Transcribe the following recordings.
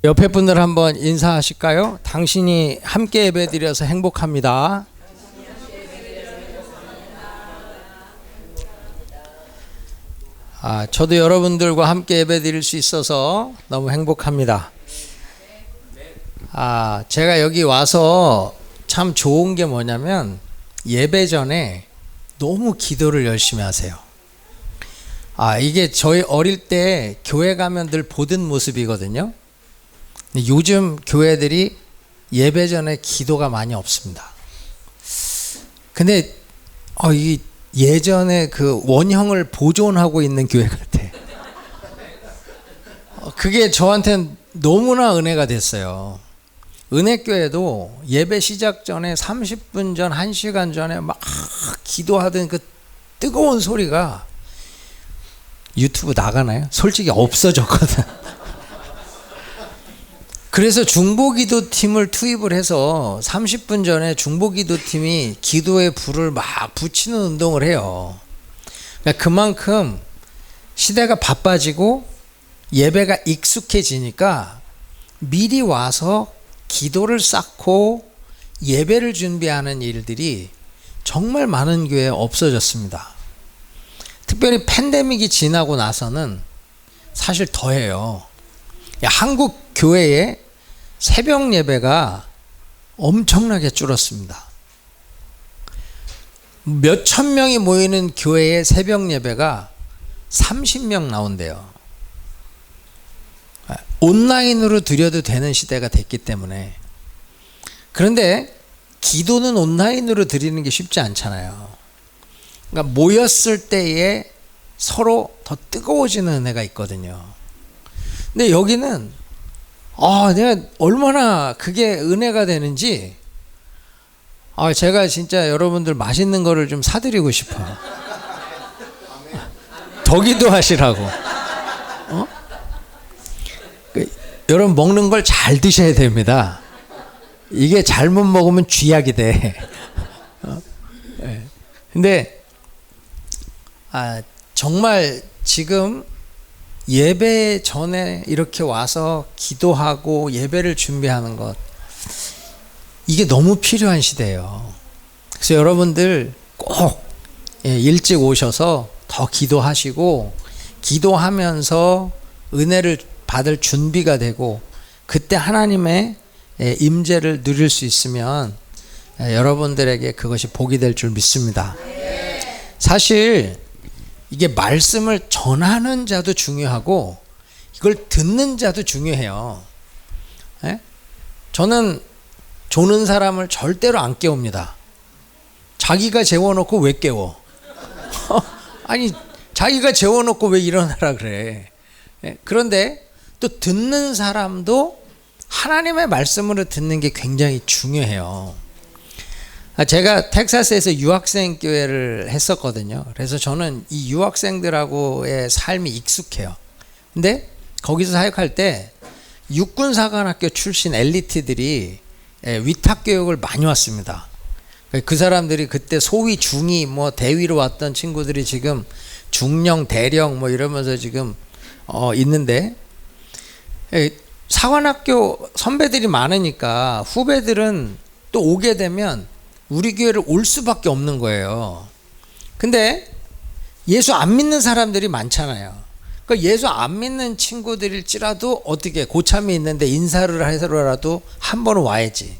옆에 분들 한번 인사하실까요? 당신이 함께 예배드려서 행복합니다. 저도 여러분들과 함께 예배드릴 수 있어서 너무 행복합니다. 제가 여기 와서 참 좋은 게 뭐냐면 예배 전에 너무 기도를 열심히 하세요. 이게 저희 어릴 때 교회 가면 늘 보던 모습이거든요. 요즘 교회들이 예배 전에 기도가 많이 없습니다. 근데 이 예전에 그 원형을 보존하고 있는 교회 같아. 그게 저한테는 너무나 은혜가 됐어요. 은혜교회도 예배 시작 전에 30분 전, 1시간 전에 막 기도하던 그 뜨거운 소리가 유튜브 나가나요? 솔직히 없어졌거든. 그래서 중보기도팀을 투입을 해서 30분 전에 중보기도팀이 기도의 불을 막 붙이는 운동을 해요. 그러니까 그만큼 시대가 바빠지고 예배가 익숙해지니까 미리 와서 기도를 쌓고 예배를 준비하는 일들이 정말 많은 교회에 없어졌습니다. 특별히 팬데믹이 지나고 나서는 사실 더해요. 한국 교회의 새벽 예배가 엄청나게 줄었습니다. 몇천 명이 모이는 교회의 새벽 예배가 30명 나온대요. 온라인으로 드려도 되는 시대가 됐기 때문에. 그런데 기도는 온라인으로 드리는 게 쉽지 않잖아요. 그러니까 모였을 때에 서로 더 뜨거워지는 은혜가 있거든요. 근데 여기는 내가 얼마나 그게 은혜가 되는지 제가 진짜 여러분들 맛있는 거를 좀 사드리고 싶어요. 더 기도하시라고. 여러분 먹는 걸 잘 드셔야 됩니다. 이게 잘못 먹으면 쥐약이 돼. 근데 정말 지금 예배 전에 이렇게 와서 기도하고 예배를 준비하는 것, 이게 너무 필요한 시대예요. 그래서 여러분들 꼭 일찍 오셔서 더 기도하시고, 기도하면서 은혜를 받을 준비가 되고, 그때 하나님의 임재를 누릴 수 있으면 여러분들에게 그것이 복이 될 줄 믿습니다. 사실 이게 말씀을 전하는 자도 중요하고 이걸 듣는 자도 중요해요. 저는 조는 사람을 절대로 안 깨웁니다. 자기가 재워놓고 왜 깨워? 아니, 자기가 재워놓고 왜 일어나라 그래? 그런데 또 듣는 사람도 하나님의 말씀으로 듣는 게 굉장히 중요해요. 제가 텍사스에서 유학생 교회를 했었거든요. 그래서 저는 이 유학생들하고의 삶이 익숙해요. 근데 거기서 사역할 때 육군사관학교 출신 엘리트들이 위탁교육을 많이 왔습니다. 그 사람들이 그때 소위 중위 대위로 왔던 친구들이 지금 중령 대령 이러면서 지금 있는데, 사관학교 선배들이 많으니까 후배들은 또 오게 되면 우리 교회를 올 수밖에 없는 거예요. 근데 예수 안 믿는 사람들이 많잖아요. 그러니까 예수 안 믿는 친구들일지라도 어떻게 고참이 있는데 인사를 해서라도 한 번은 와야지.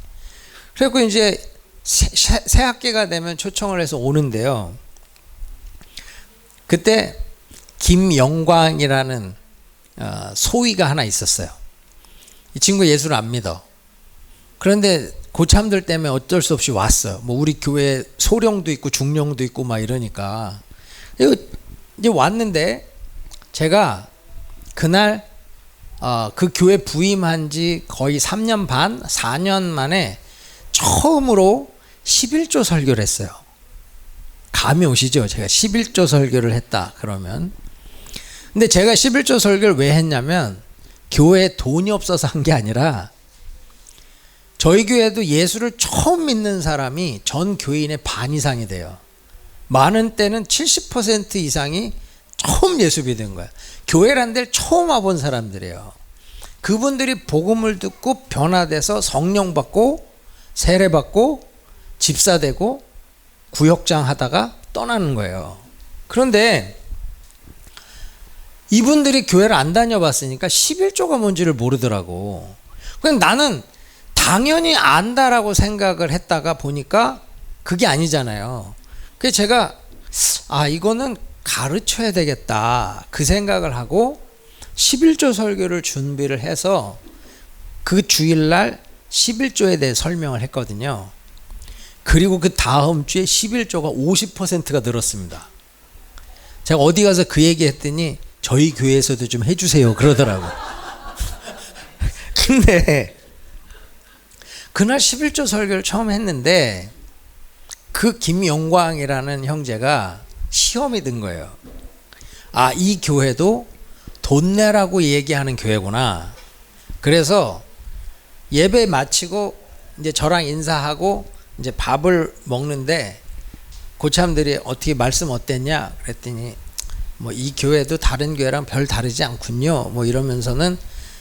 그리고 이제 새 학기가 되면 초청을 해서 오는데요. 그때 김영광이라는 소위가 하나 있었어요. 이 친구 예수를 안 믿어. 그런데 고참들 때문에 어쩔 수 없이 왔어요. 우리 교회 소령도 있고 중령도 있고 이러니까. 이제 왔는데 제가 그날 그 교회 부임한 지 거의 3년 반, 4년 만에 처음으로 11조 설교를 했어요. 감이 오시죠? 제가 11조 설교를 했다 그러면. 근데 제가 11조 설교를 왜 했냐면 교회에 돈이 없어서 한 게 아니라, 저희 교회도 예수를 처음 믿는 사람이 전 교인의 반 이상이 돼요. 많은 때는 70% 이상이 처음 예수 믿은 거야. 교회란 데를 처음 와본 사람들이에요. 그분들이 복음을 듣고 변화돼서 성령 받고 세례 받고 집사되고 구역장 하다가 떠나는 거예요. 그런데 이분들이 교회를 안 다녀봤으니까 11조가 뭔지를 모르더라고. 그냥 나는 당연히 안다라고 생각을 했다가 보니까 그게 아니잖아요. 그래서 제가 이거는 가르쳐야 되겠다 그 생각을 하고 11조 설교를 준비를 해서 그 주일날 11조에 대해 설명을 했거든요. 그리고 그 다음 주에 11조가 50%가 늘었습니다. 제가 어디 가서 그 얘기 했더니 저희 교회에서도 좀 해주세요 그러더라고. 근데 그날 11조 설교를 처음 했는데 그 김용광이라는 형제가 시험이 든 거예요. 이 교회도 돈 내라고 얘기하는 교회구나. 그래서 예배 마치고 이제 저랑 인사하고 이제 밥을 먹는데 고참들이 어떻게 말씀 어땠냐 그랬더니 뭐 이 교회도 다른 교회랑 별 다르지 않군요 뭐 이러면서는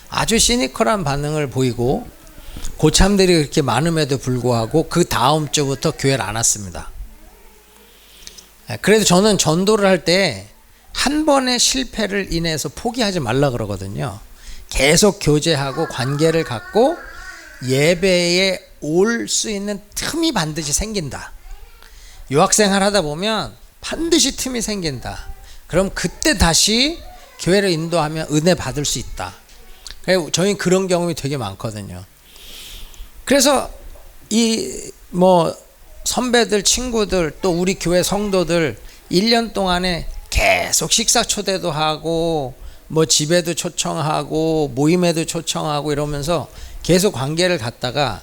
아주 시니컬한 반응을 보이고 고참들이 그렇게 많음에도 불구하고 그 다음 주부터 교회를 안 왔습니다. 그래도 저는 전도를 할 때 한 번의 실패를 인해서 포기하지 말라 그러거든요. 계속 교제하고 관계를 갖고 예배에 올 수 있는 틈이 반드시 생긴다. 유학생활 하다 보면 반드시 틈이 생긴다. 그럼 그때 다시 교회를 인도하면 은혜 받을 수 있다. 저희 그런 경험이 되게 많거든요. 그래서 이 뭐 선배들 친구들 또 우리 교회 성도들 1년 동안에 계속 식사 초대도 하고 뭐 집에도 초청하고 모임에도 초청하고 이러면서 계속 관계를 갖다가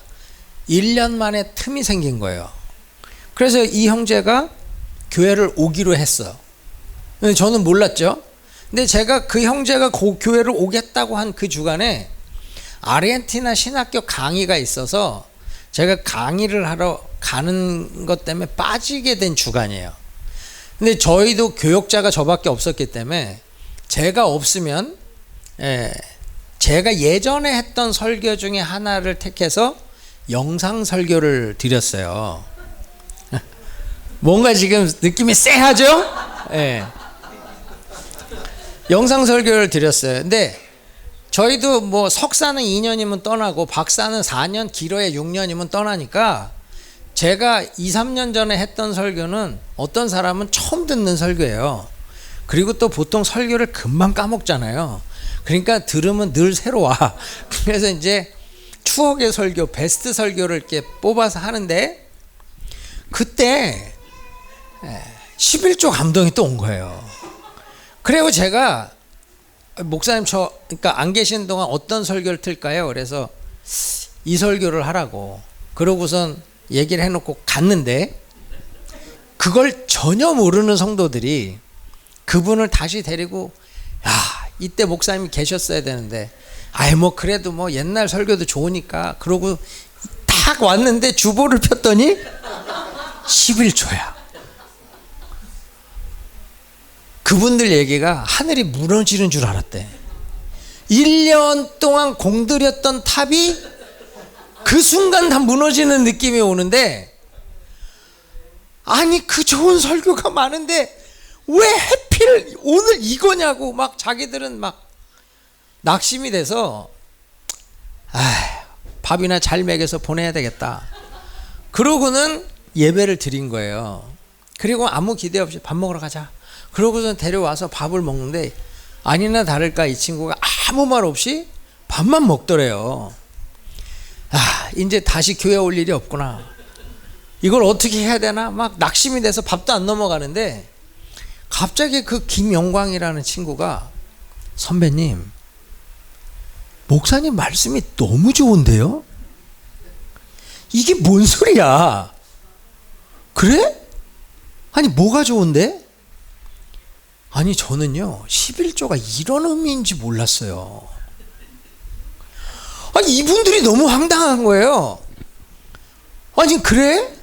1년 만에 틈이 생긴 거예요. 그래서 이 형제가 교회를 오기로 했어. 근데 저는 몰랐죠. 근데 제가 그 형제가 교회를 오겠다고 한 그 주간에 아르헨티나 신학교 강의가 있어서 제가 강의를 하러 가는 것 때문에 빠지게 된 주간이에요. 근데 저희도 교역자가 저밖에 없었기 때문에 제가 없으면 제가 예전에 했던 설교 중에 하나를 택해서 영상 설교를 드렸어요. 뭔가 지금 느낌이 쎄하죠? 영상 설교를 드렸어요. 근데 저희도 뭐 석사는 2년이면 떠나고 박사는 4년, 길어야 6년이면 떠나니까 제가 2, 3년 전에 했던 설교는 어떤 사람은 처음 듣는 설교예요. 그리고 또 보통 설교를 금방 까먹잖아요. 그러니까 들으면 늘 새로워. 그래서 이제 추억의 설교, 베스트 설교를 이렇게 뽑아서 하는데 그때 11조 감동이 또 온 거예요. 그리고 제가 목사님 그러니까 안 계신 동안 어떤 설교를 틀까요? 그래서 이 설교를 하라고. 그러고선 얘기를 해놓고 갔는데 그걸 전혀 모르는 성도들이 그분을 다시 데리고 이때 목사님이 계셨어야 되는데 뭐 그래도 뭐 옛날 설교도 좋으니까 그러고 딱 왔는데 주보를 폈더니 11조야. 그분들 얘기가 하늘이 무너지는 줄 알았대. 1년 동안 공들였던 탑이 그 순간 다 무너지는 느낌이 오는데 아니 그 좋은 설교가 많은데 왜 해필 오늘 이거냐고 막 자기들은 막 낙심이 돼서 밥이나 잘 먹여서 보내야 되겠다. 그러고는 예배를 드린 거예요. 그리고 아무 기대 없이 밥 먹으러 가자. 그러고선 데려와서 밥을 먹는데 아니나 다를까 이 친구가 아무 말 없이 밥만 먹더래요. 이제 다시 교회 올 일이 없구나. 이걸 어떻게 해야 되나 막 낙심이 돼서 밥도 안 넘어가는데 갑자기 그 김영광이라는 친구가 선배님 목사님 말씀이 너무 좋은데요? 이게 뭔 소리야? 그래? 아니 뭐가 좋은데? 아니 저는요 11조가 이런 의미인지 몰랐어요. 아니 이분들이 너무 황당한 거예요. 아니 그래?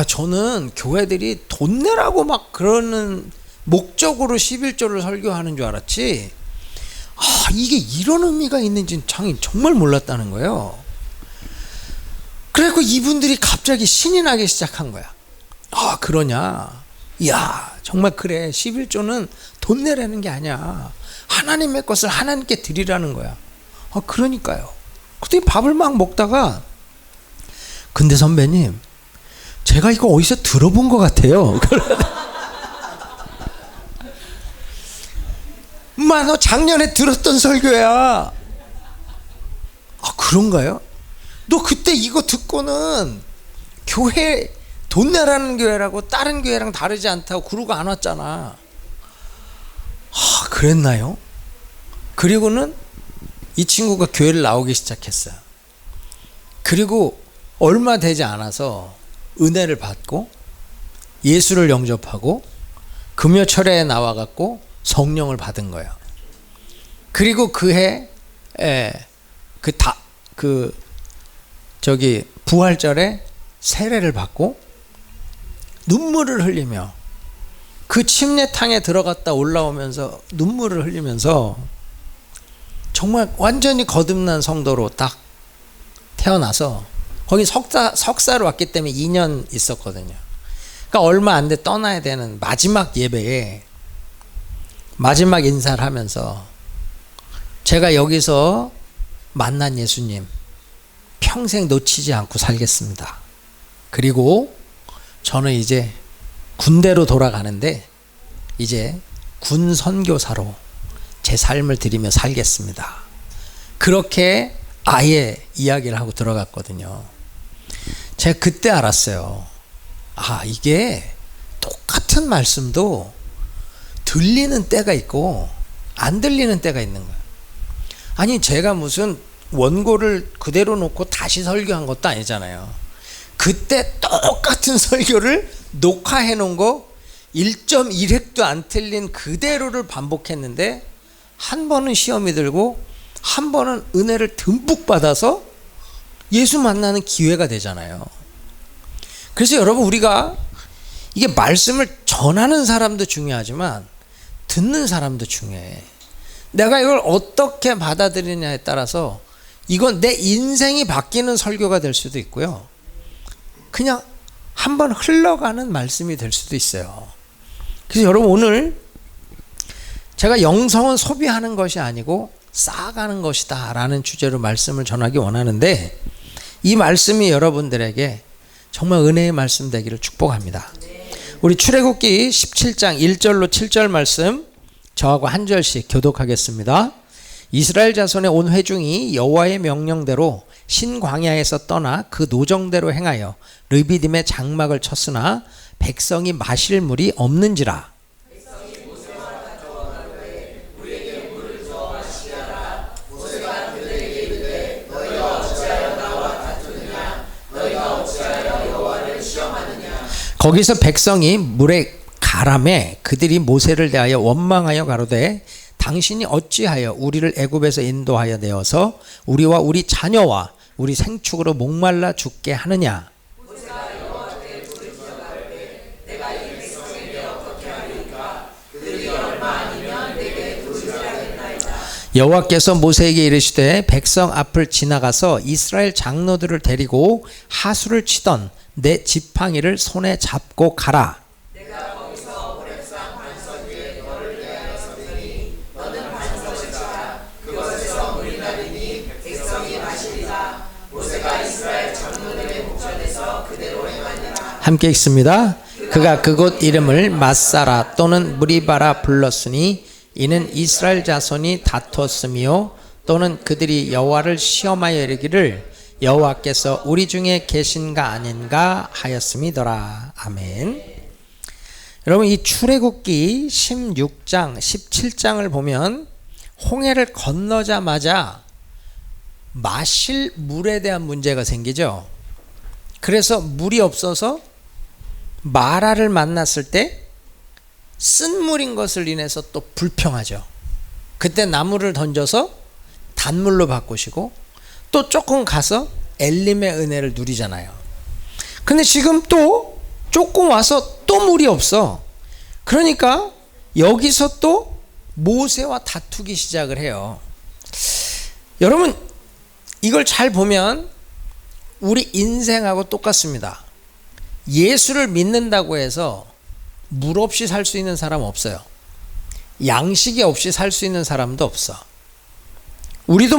저는 교회들이 돈 내라고 막 그러는 목적으로 11조를 설교하는 줄 알았지 이게 이런 의미가 있는지는 정말 몰랐다는 거예요. 그래서 이분들이 갑자기 신이 나기 시작한 거야. 그러냐? 이야, 정말 그래. 11조는 돈 내라는 게 아니야. 하나님의 것을 하나님께 드리라는 거야. 그러니까요. 그때 밥을 막 먹다가, 근데 선배님, 제가 이거 어디서 들어본 것 같아요. 엄마, 너 작년에 들었던 설교야. 그런가요? 너 그때 이거 듣고는 교회 돈 내라는 교회라고 다른 교회랑 다르지 않다고 그러고 안 왔잖아. 그랬나요? 그리고는 이 친구가 교회를 나오기 시작했어요. 그리고 얼마 되지 않아서 은혜를 받고 예수를 영접하고 금요철에 나와갖고 성령을 받은 거예요. 그리고 그해 부활절에 세례를 받고 눈물을 흘리며 그 침례탕에 들어갔다 올라오면서 눈물을 흘리면서 정말 완전히 거듭난 성도로 딱 태어나서 거기 석사로 왔기 때문에 2년 있었거든요. 그러니까 얼마 안 돼 떠나야 되는 마지막 예배에 마지막 인사를 하면서 제가 여기서 만난 예수님 평생 놓치지 않고 살겠습니다. 그리고 저는 이제 군대로 돌아가는데 이제 군 선교사로 제 삶을 드리며 살겠습니다. 그렇게 아예 이야기를 하고 들어갔거든요. 제가 그때 알았어요. 이게 똑같은 말씀도 들리는 때가 있고 안 들리는 때가 있는 거예요. 아니, 제가 무슨 원고를 그대로 놓고 다시 설교한 것도 아니잖아요. 그때 똑같은 설교를 녹화해 놓은 거 1.1획도 안 틀린 그대로를 반복했는데 한 번은 시험이 들고 한 번은 은혜를 듬뿍 받아서 예수 만나는 기회가 되잖아요. 그래서 여러분, 우리가 이게 말씀을 전하는 사람도 중요하지만 듣는 사람도 중요해. 내가 이걸 어떻게 받아들이냐에 따라서 이건 내 인생이 바뀌는 설교가 될 수도 있고요, 그냥 한번 흘러가는 말씀이 될 수도 있어요. 그래서 여러분, 오늘 제가 영성은 소비하는 것이 아니고 쌓아가는 것이다 라는 주제로 말씀을 전하기 원하는데, 이 말씀이 여러분들에게 정말 은혜의 말씀 되기를 축복합니다. 우리 출애굽기 17장 1절로 7절 말씀 저하고 한 절씩 교독하겠습니다. 이스라엘 자손의 온 회중이 여호와의 명령대로 신광야에서 떠나 그 노정대로 행하여 르비딤의 장막을 쳤으나 백성이 마실 물이 없는지라. 거기서 백성이 물에 가람에 그들이 모세를 대하여 원망하여 가로되 당신이 어찌하여 우리를 애굽에서 인도하여 내어서 우리와 우리 자녀와 우리 생축으로 목말라 죽게 하느냐. 여호와께서 모세에게 이르시되 백성 앞을 지나가서 이스라엘 장로들을 데리고 하수를 치던 내 지팡이를 손에 잡고 가라. 내가 거기서 호렙산 반석 위에 너를 대하여 섰으니 너는 반석을 치라. 그것에서 물이 나리니 백성이 마시리라. 모세가 이스라엘 장로들의 목전에서 그대로 행하니라. 함께 읽습니다. 그가 그곳 이름을 마사라 또는 무리바라 불렀으니 이는 이스라엘 자손이 다퉜으며 또는 그들이 여호와를 시험하여 이르기를 여호와께서 우리 중에 계신가 아닌가 하였음이더라. 아멘. 여러분, 이 출애굽기 16장 17장을 보면 홍해를 건너자마자 마실 물에 대한 문제가 생기죠. 그래서 물이 없어서 마라를 만났을 때 쓴 물인 것을 인해서 또 불평하죠. 그때 나무를 던져서 단물로 바꾸시고 또 조금 가서 엘림의 은혜를 누리잖아요. 근데 지금 또 조금 와서 또 물이 없어. 그러니까 여기서 또 모세와 다투기 시작을 해요. 여러분, 이걸 잘 보면 우리 인생하고 똑같습니다. 예수를 믿는다고 해서 물 없이 살 수 있는 사람 없어요. 양식이 없이 살 수 있는 사람도 없어. 우리도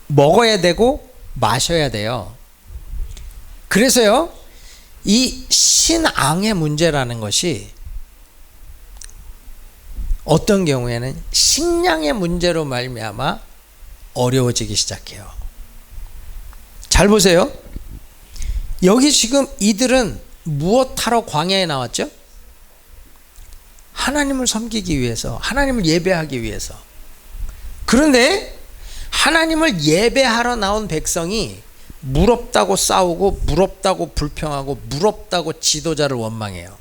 먹어야 되고 마셔야 돼요. 그래서요, 이 신앙의 문제라는 것이 어떤 경우에는 식량의 문제로 말미암아 어려워지기 시작해요. 잘 보세요. 여기 지금 이들은 무엇하러 광야에 나왔죠? 하나님을 섬기기 위해서, 하나님을 예배하기 위해서. 그런데 하나님을 예배하러 나온 백성이 물 없다고 싸우고, 물 없다고 불평하고, 물 없다고 지도자를 원망해요.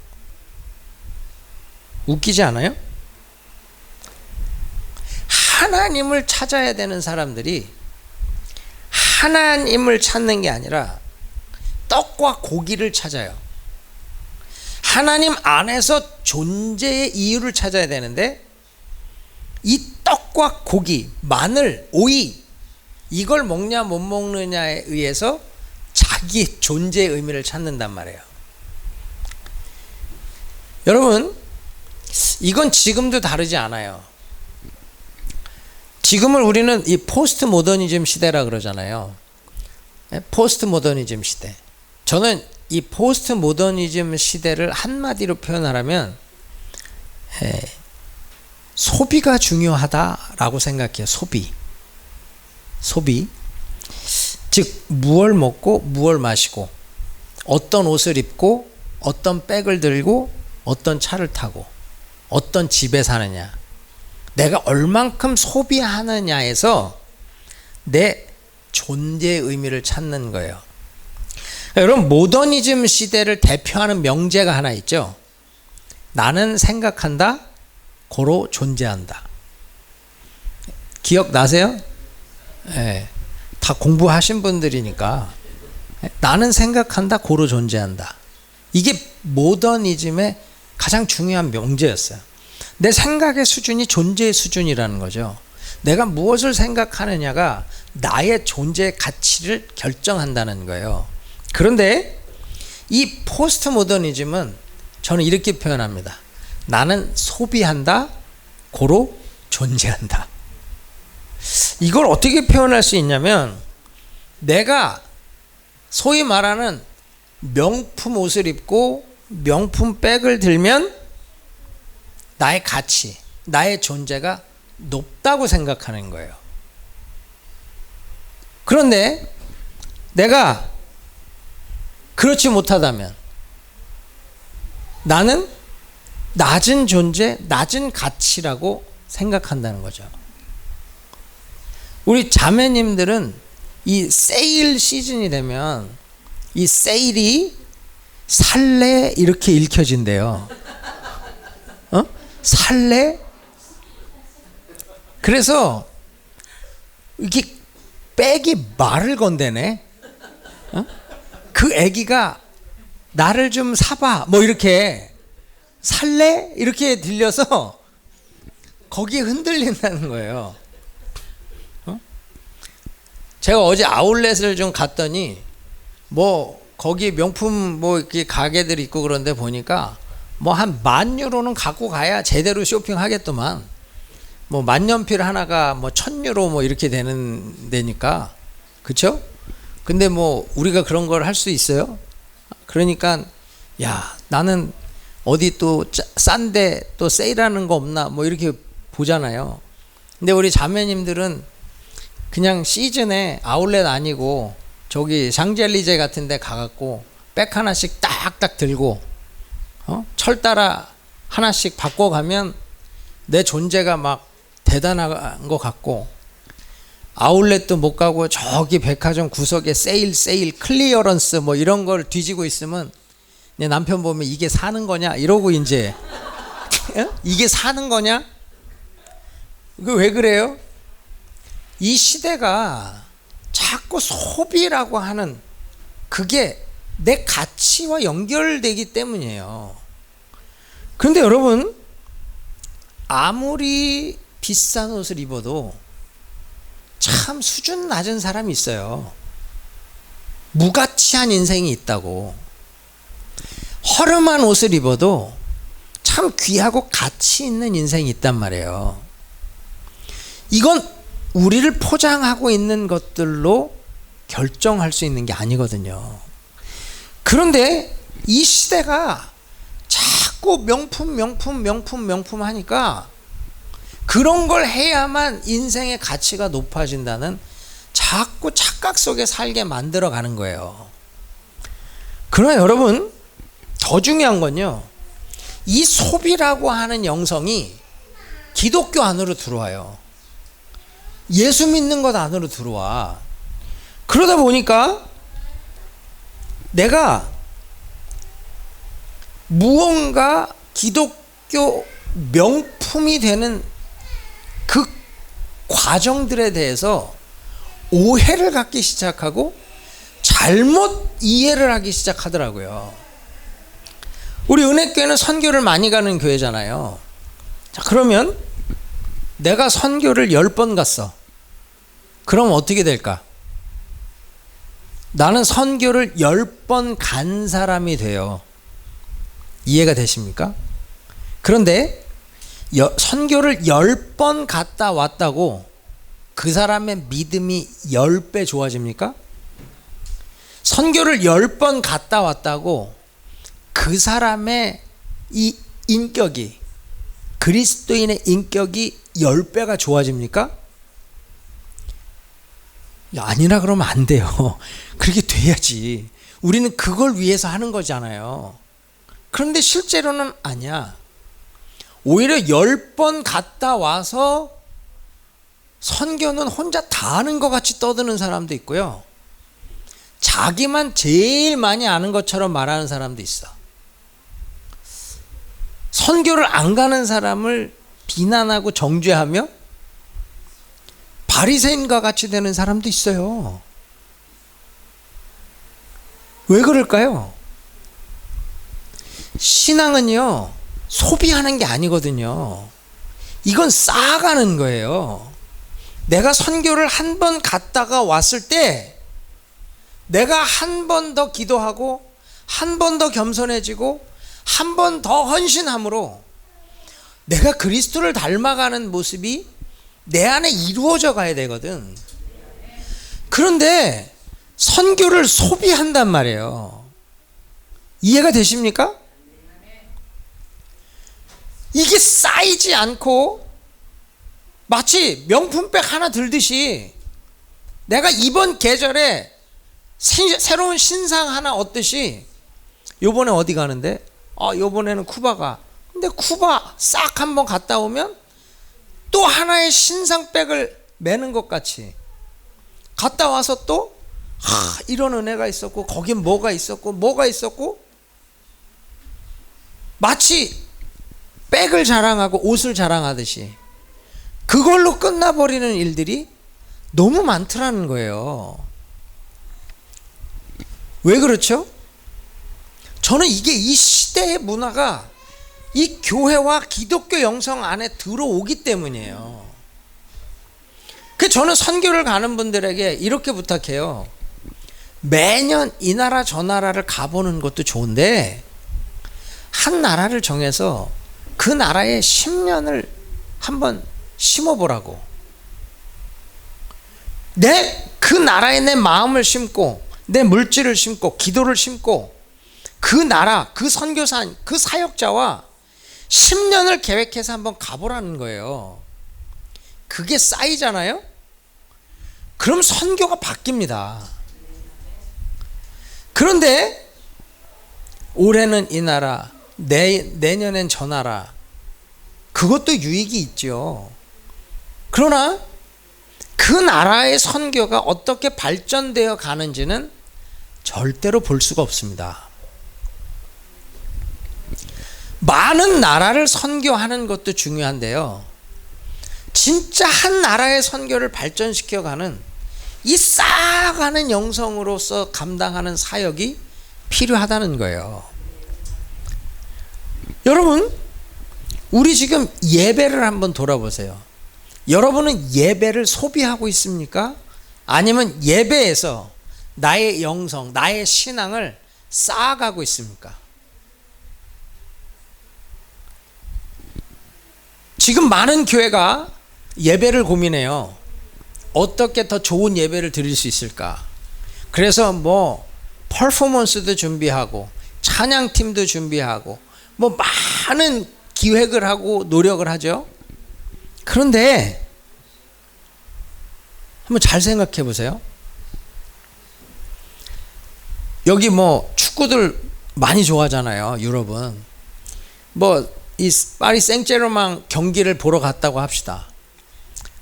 웃기지 않아요? 하나님을 찾아야 되는 사람들이 하나님을 찾는 게 아니라 떡과 고기를 찾아요. 하나님 안에서 존재의 이유를 찾아야 되는데 이 떡과 고기, 마늘, 오이, 이걸 먹냐 못 먹느냐에 의해서 자기 존재의 의미를 찾는단 말이에요. 여러분, 이건 지금도 다르지 않아요. 지금을 우리는 이 포스트 모더니즘 시대라 그러잖아요. 포스트 모더니즘 시대. 저는 이 포스트 모더니즘 시대를 한마디로 표현하라면 소비가 중요하다라고 생각해요. 소비. 즉 무엇을 먹고 무엇을 마시고 어떤 옷을 입고 어떤 백을 들고 어떤 차를 타고 어떤 집에 사느냐, 내가 얼만큼 소비하느냐에서 내 존재의 의미를 찾는 거예요. 여러분, 모더니즘 시대를 대표하는 명제가 하나 있죠. 나는 생각한다, 고로 존재한다. 기억나세요? 네, 다 공부하신 분들이니까. 나는 생각한다, 고로 존재한다. 이게 모더니즘의 가장 중요한 명제였어요. 내 생각의 수준이 존재의 수준이라는 거죠. 내가 무엇을 생각하느냐가 나의 존재의 가치를 결정한다는 거예요. 그런데 이 포스트 모더니즘은 저는 이렇게 표현합니다. 나는 소비한다, 고로 존재한다. 이걸 어떻게 표현할 수 있냐면, 내가 소위 말하는 명품 옷을 입고 명품 백을 들면 나의 가치, 나의 존재가 높다고 생각하는 거예요. 그런데 내가 그렇지 못하다면 나는 낮은 존재, 낮은 가치라고 생각한다는 거죠. 우리 자매님들은 이 세일 시즌이 되면 이 세일이 살래 이렇게 읽혀진대요. 살래? 그래서 이렇게 백이 말을 건대네. 그 애기가 나를 좀 사봐 뭐 이렇게 살래? 이렇게 들려서 거기에 흔들린다는 거예요. 제가 어제 아울렛을 좀 갔더니 뭐 거기 명품 뭐 이렇게 가게들 있고 그런데 보니까 뭐 한 10,000유로는 갖고 가야 제대로 쇼핑하겠더만. 뭐 만년필 하나가 뭐 1,000유로 뭐 이렇게 되는 데니까. 그쵸? 근데 뭐 우리가 그런 걸 할 수 있어요? 그러니까 야, 나는 어디 또 싼데 또 세일하는 거 없나 뭐 이렇게 보잖아요. 근데 우리 자매님들은 그냥 시즌에 아울렛 아니고 저기 샹젤리제 같은 데 가갖고 백 하나씩 딱딱 들고 철 따라 하나씩 바꿔가면 내 존재가 막 대단한 것 같고, 아울렛도 못 가고 저기 백화점 구석에 세일 클리어런스 뭐 이런 걸 뒤지고 있으면 내 남편 보면 이게 사는 거냐 이러고 이제 이게 사는 거냐? 그 왜 그래요? 이 시대가 자꾸 소비라고 하는 그게 내 가치와 연결되기 때문이에요. 그런데 여러분, 아무리 비싼 옷을 입어도 참 수준 낮은 사람이 있어요. 무가치한 인생이 있다고. 허름한 옷을 입어도 참 귀하고 가치 있는 인생이 있단 말이에요. 이건 우리를 포장하고 있는 것들로 결정할 수 있는 게 아니거든요. 그런데 이 시대가 자꾸 명품 하니까 그런 걸 해야만 인생의 가치가 높아진다는 자꾸 착각 속에 살게 만들어 가는 거예요. 그러나 여러분, 더 중요한 건요, 이 소비라고 하는 영성이 기독교 안으로 들어와요. 예수 믿는 것 안으로 들어와. 그러다 보니까 내가 무언가 기독교 명품이 되는 그 과정들에 대해서 오해를 갖기 시작하고 잘못 이해를 하기 시작하더라고요. 우리 은혜교회는 선교를 많이 가는 교회잖아요. 자, 그러면 내가 선교를 10번 갔어. 그럼 어떻게 될까? 나는 선교를 10번 간 사람이 돼요. 이해가 되십니까? 그런데 선교를 10번 갔다 왔다고 그 사람의 믿음이 10배 좋아집니까? 선교를 10번 갔다 왔다고 그 사람의 이 인격이, 그리스도인의 인격이 10배가 좋아집니까? 아니라 그러면 안 돼요. 그렇게 돼야지. 우리는 그걸 위해서 하는 거잖아요. 그런데 실제로는 아니야. 오히려 10번 갔다 와서 선교는 혼자 다 아는 것 같이 떠드는 사람도 있고요. 자기만 제일 많이 아는 것처럼 말하는 사람도 있어. 선교를 안 가는 사람을 비난하고 정죄하며 바리새인과 같이 되는 사람도 있어요. 왜 그럴까요? 신앙은요, 소비하는 게 아니거든요. 이건 쌓아가는 거예요. 내가 선교를 한 번 갔다가 왔을 때 내가 한 번 더 기도하고 한 번 더 겸손해지고 한 번 더 헌신함으로 내가 그리스도를 닮아가는 모습이 내 안에 이루어져 가야 되거든. 그런데 선교를 소비한단 말이에요. 이해가 되십니까? 이게 쌓이지 않고 마치 명품백 하나 들듯이 내가 이번 계절에 새로운 신상 하나 얻듯이 요번에 어디 가는데? 요번에는 쿠바가. 근데 쿠바 싹 한번 갔다 오면 또 하나의 신상백을 매는 것 같이 갔다 와서 또 이런 은혜가 있었고 거긴 뭐가 있었고 마치 백을 자랑하고 옷을 자랑하듯이 그걸로 끝나버리는 일들이 너무 많더라는 거예요. 왜 그렇죠? 저는 이게 이 시대의 문화가 이 교회와 기독교 영성 안에 들어오기 때문이에요. 저는 선교를 가는 분들에게 이렇게 부탁해요. 매년 이 나라 저 나라를 가보는 것도 좋은데 한 나라를 정해서 그 나라에 10년을 한번 심어보라고. 그 나라에 내 마음을 심고 내 물질을 심고 기도를 심고 그 나라, 그 선교사, 그 사역자와 10년을 계획해서 한번 가보라는 거예요. 그게 쌓이잖아요? 그럼 선교가 바뀝니다. 그런데 올해는 이 나라, 내년엔 저 나라, 그것도 유익이 있죠. 그러나 그 나라의 선교가 어떻게 발전되어 가는지는 절대로 볼 수가 없습니다. 많은 나라를 선교하는 것도 중요한데요, 진짜 한 나라의 선교를 발전시켜가는 이 쌓아가는 영성으로서 감당하는 사역이 필요하다는 거예요. 여러분, 우리 지금 예배를 한번 돌아보세요. 여러분은 예배를 소비하고 있습니까? 아니면 예배에서 나의 영성, 나의 신앙을 쌓아가고 있습니까? 지금 많은 교회가 예배를 고민해요. 어떻게 더 좋은 예배를 드릴 수 있을까? 그래서 뭐 퍼포먼스도 준비하고 찬양팀도 준비하고 뭐 많은 기획을 하고 노력을 하죠. 그런데 한번 잘 생각해 보세요. 여기 뭐 축구들 많이 좋아하잖아요. 유럽은 뭐 이 파리 생제르맹 경기를 보러 갔다고 합시다.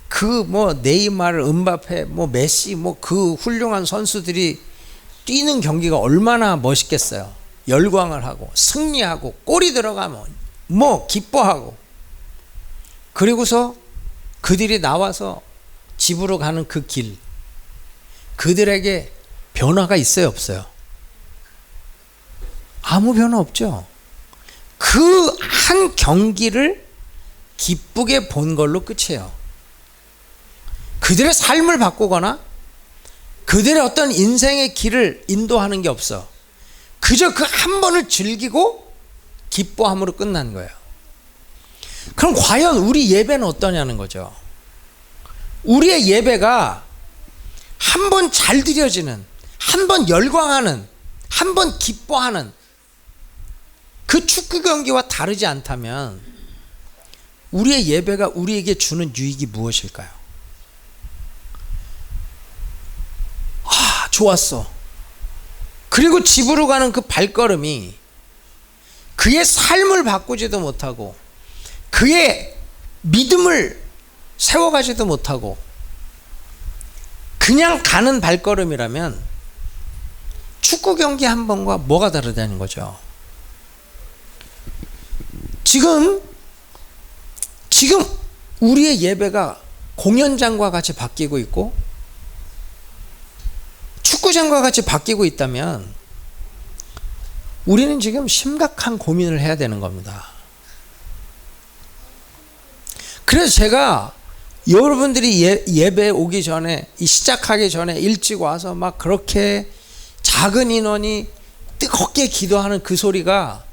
그 뭐 네이마르, 음바페, 뭐 메시, 뭐 그 훌륭한 선수들이 뛰는 경기가 얼마나 멋있겠어요. 열광을 하고 승리하고 골이 들어가면 뭐 기뻐하고, 그리고서 그들이 나와서 집으로 가는 그 길, 그들에게 변화가 있어요, 없어요? 아무 변화 없죠. 그 한 경기를 기쁘게 본 걸로 끝이에요. 그들의 삶을 바꾸거나 그들의 어떤 인생의 길을 인도하는 게 없어. 그저 그 한 번을 즐기고 기뻐함으로 끝난 거예요. 그럼 과연 우리 예배는 어떠냐는 거죠. 우리의 예배가 한 번 잘 드려지는, 한 번 열광하는, 한 번 기뻐하는 그 축구 경기와 다르지 않다면 우리의 예배가 우리에게 주는 유익이 무엇일까요? 아, 좋았어. 그리고 집으로 가는 그 발걸음이 그의 삶을 바꾸지도 못하고 그의 믿음을 세워가지도 못하고 그냥 가는 발걸음이라면 축구 경기 한 번과 뭐가 다르다는 거죠. 지금 우리의 예배가 공연장과 같이 바뀌고 있고 축구장과 같이 바뀌고 있다면 우리는 지금 심각한 고민을 해야 되는 겁니다. 그래서 제가 여러분들이 예배 오기 전에, 시작하기 전에 일찍 와서 막 그렇게 작은 인원이 뜨겁게 기도하는 그 소리가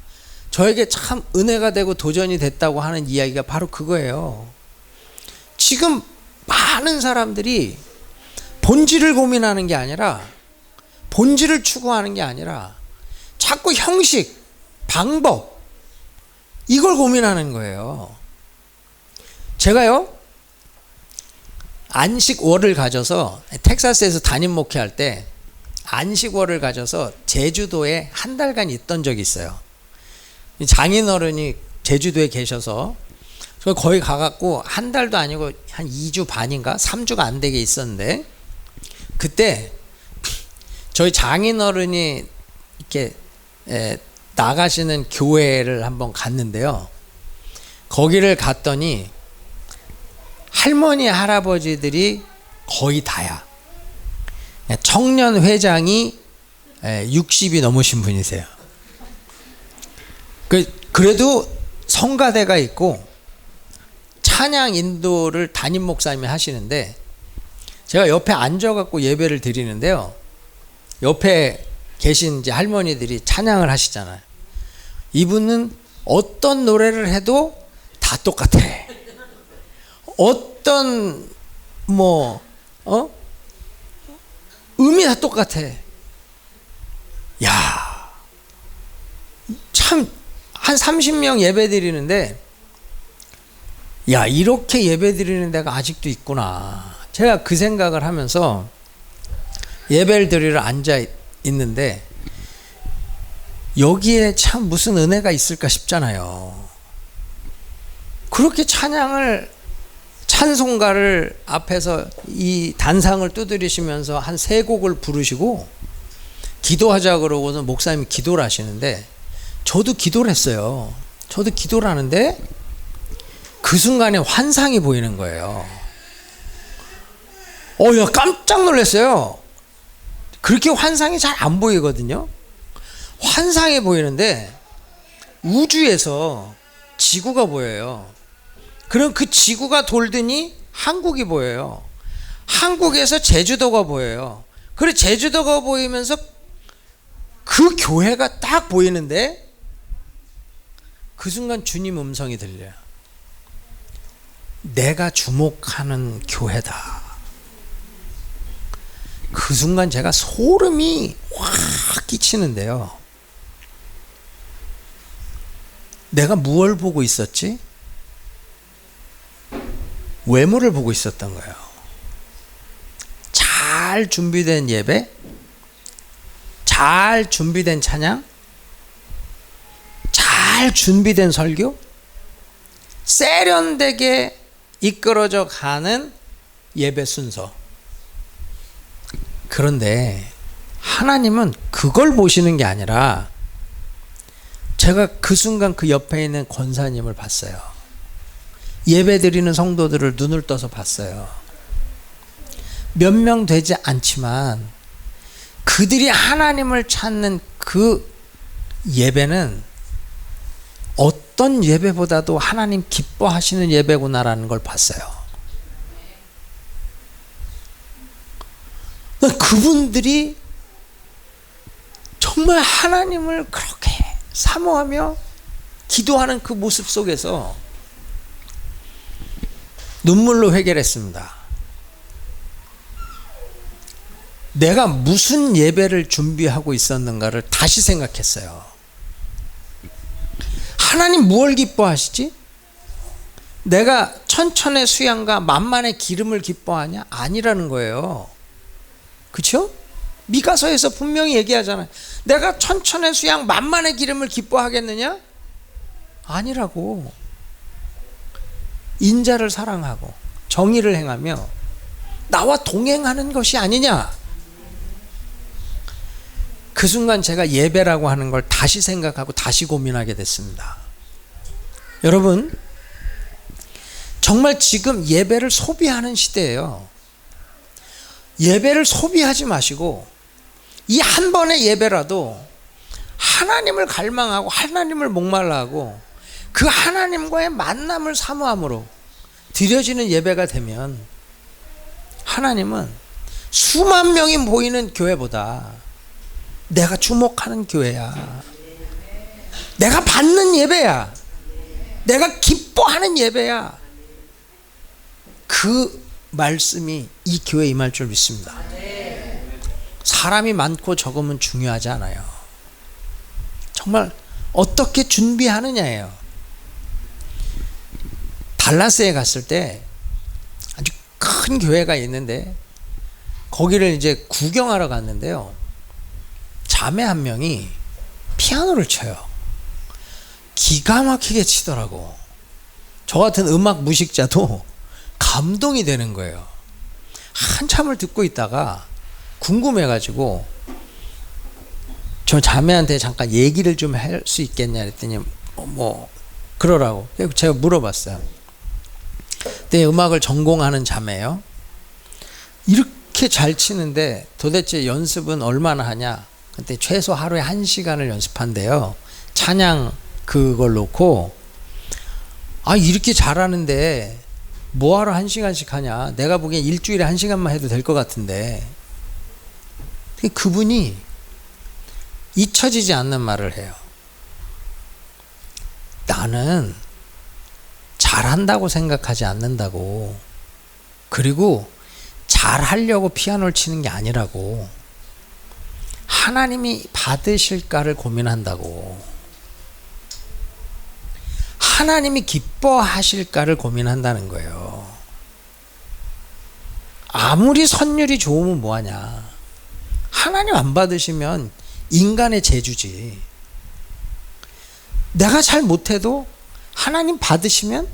저에게 참 은혜가 되고 도전이 됐다고 하는 이야기가 바로 그거예요. 지금 많은 사람들이 본질을 고민하는 게 아니라, 본질을 추구하는 게 아니라 자꾸 형식, 방법, 이걸 고민하는 거예요. 제가요, 안식월을 가져서 텍사스에서 담임 목회할 때 안식월을 가져서 제주도에 한 달간 있던 적이 있어요. 장인어른이 제주도에 계셔서 거기 가갖고 한 달도 아니고 한 2주 반인가 3주가 안 되게 있었는데, 그때 저희 장인어른이 이렇게 나가시는 교회를 한번 갔는데요. 거기를 갔더니 할머니 할아버지들이 거의 다야. 청년 회장이 60이 넘으신 분이세요. 그래도 성가대가 있고 찬양 인도를 담임 목사님이 하시는데 제가 옆에 앉아갖고 예배를 드리는데요. 옆에 계신 이제 할머니들이 찬양을 하시잖아요. 이분은 어떤 노래를 해도 다 똑같아. 어떤 음이 다 똑같아. 야, 참 한 30명 예배 드리는데, 야, 이렇게 예배 드리는 데가 아직도 있구나. 제가 그 생각을 하면서 예배를 드리러 앉아 있는데 여기에 참 무슨 은혜가 있을까 싶잖아요. 그렇게 찬송가를 앞에서 이 단상을 두드리시면서 한 3곡을 부르시고 기도하자 그러고서 목사님이 기도를 하시는데, 저도 기도를 했어요. 저도 기도를 하는데 그 순간에 환상이 보이는 거예요. 야, 깜짝 놀랐어요. 그렇게 환상이 잘 안 보이거든요. 환상이 보이는데 우주에서 지구가 보여요. 그럼 그 지구가 돌더니 한국이 보여요. 한국에서 제주도가 보여요. 그리고 제주도가 보이면서 그 교회가 딱 보이는데 그 순간 주님 음성이 들려요. 내가 주목하는 교회다. 그 순간 제가 소름이 확 끼치는데요. 내가 무엇을 보고 있었지? 외모를 보고 있었던 거예요. 잘 준비된 예배, 잘 준비된 찬양, 잘 준비된 설교, 세련되게 이끌어져 가는 예배 순서. 그런데 하나님은 그걸 보시는 게 아니라 제가 그 순간 그 옆에 있는 권사님을 봤어요. 예배 드리는 성도들을 눈을 떠서 봤어요. 몇 명 되지 않지만 그들이 하나님을 찾는 그 예배는 어떤 예배보다도 하나님 기뻐하시는 예배구나라는 걸 봤어요. 그분들이 정말 하나님을 그렇게 사모하며 기도하는 그 모습 속에서 눈물로 회개했습니다. 내가 무슨 예배를 준비하고 있었는가를 다시 생각했어요. 하나님 무엇을 기뻐하시지? 내가 천천의 수양과 만만의 기름을 기뻐하냐? 아니라는 거예요. 그렇죠? 미가서에서 분명히 얘기하잖아요. 내가 천천의 수양 만만의 기름을 기뻐하겠느냐? 아니라고. 인자를 사랑하고 정의를 행하며 나와 동행하는 것이 아니냐? 그 순간 제가 예배라고 하는 걸 다시 생각하고 다시 고민하게 됐습니다. 여러분, 정말 지금 예배를 소비하는 시대예요. 예배를 소비하지 마시고 이 한 번의 예배라도 하나님을 갈망하고 하나님을 목말라하고 그 하나님과의 만남을 사모함으로 드려지는 예배가 되면 하나님은 수만 명이 모이는 교회보다 내가 주목하는 교회야, 내가 받는 예배야, 내가 기뻐하는 예배야, 그 말씀이 이 교회에 임할 줄 믿습니다. 사람이 많고 적으면 중요하지 않아요. 정말 어떻게 준비하느냐예요. 달라스에 갔을 때 아주 큰 교회가 있는데 거기를 이제 구경하러 갔는데요. 자매 한 명이 피아노를 쳐요. 기가 막히게 치더라고. 저 같은 음악 무식자도 감동이 되는 거예요. 한참을 듣고 있다가 궁금해가지고 저 자매한테 잠깐 얘기를 좀 할 수 있겠냐 그랬더니 뭐 그러라고. 제가 물어봤어요. 그때 음악을 전공하는 자매예요. 이렇게 잘 치는데 도대체 연습은 얼마나 하냐? 그때 최소 하루에 1시간을 연습한대요. 찬양 그걸 놓고. 아, 이렇게 잘하는데 뭐하러 1시간씩 하냐? 내가 보기엔 일주일에 1시간만 해도 될 것 같은데. 그분이 잊혀지지 않는 말을 해요. 나는 잘한다고 생각하지 않는다고. 그리고 잘하려고 피아노를 치는 게 아니라고. 하나님이 받으실까를 고민한다고. 하나님이 기뻐하실까를 고민한다는 거예요. 아무리 선율이 좋으면 뭐하냐? 하나님 안 받으시면 인간의 재주지. 내가 잘 못해도 하나님 받으시면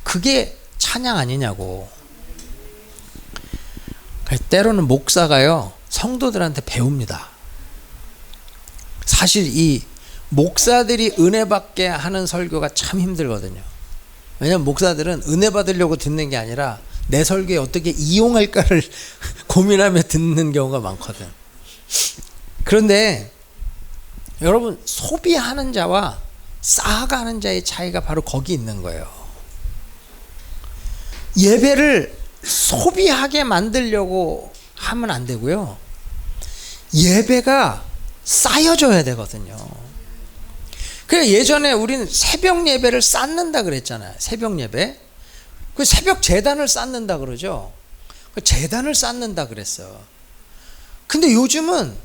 그게 찬양 아니냐고. 때로는 목사가요, 성도들한테 배웁니다. 사실 이 목사들이 은혜 받게 하는 설교가 참 힘들거든요. 왜냐하면 목사들은 은혜 받으려고 듣는 게 아니라 내 설교에 어떻게 이용할까를 고민하며 듣는 경우가 많거든. 그런데 여러분, 소비하는 자와 쌓아가는 자의 차이가 바로 거기 있는 거예요. 예배를 소비하게 만들려고 하면 안 되고요. 예배가 쌓여져야 되거든요. 그래, 예전에 우리는 새벽 예배를 쌓는다 그랬잖아요. 새벽 예배. 그 새벽 제단을 쌓는다 그러죠. 그 제단을 쌓는다 그랬어. 근데 요즘은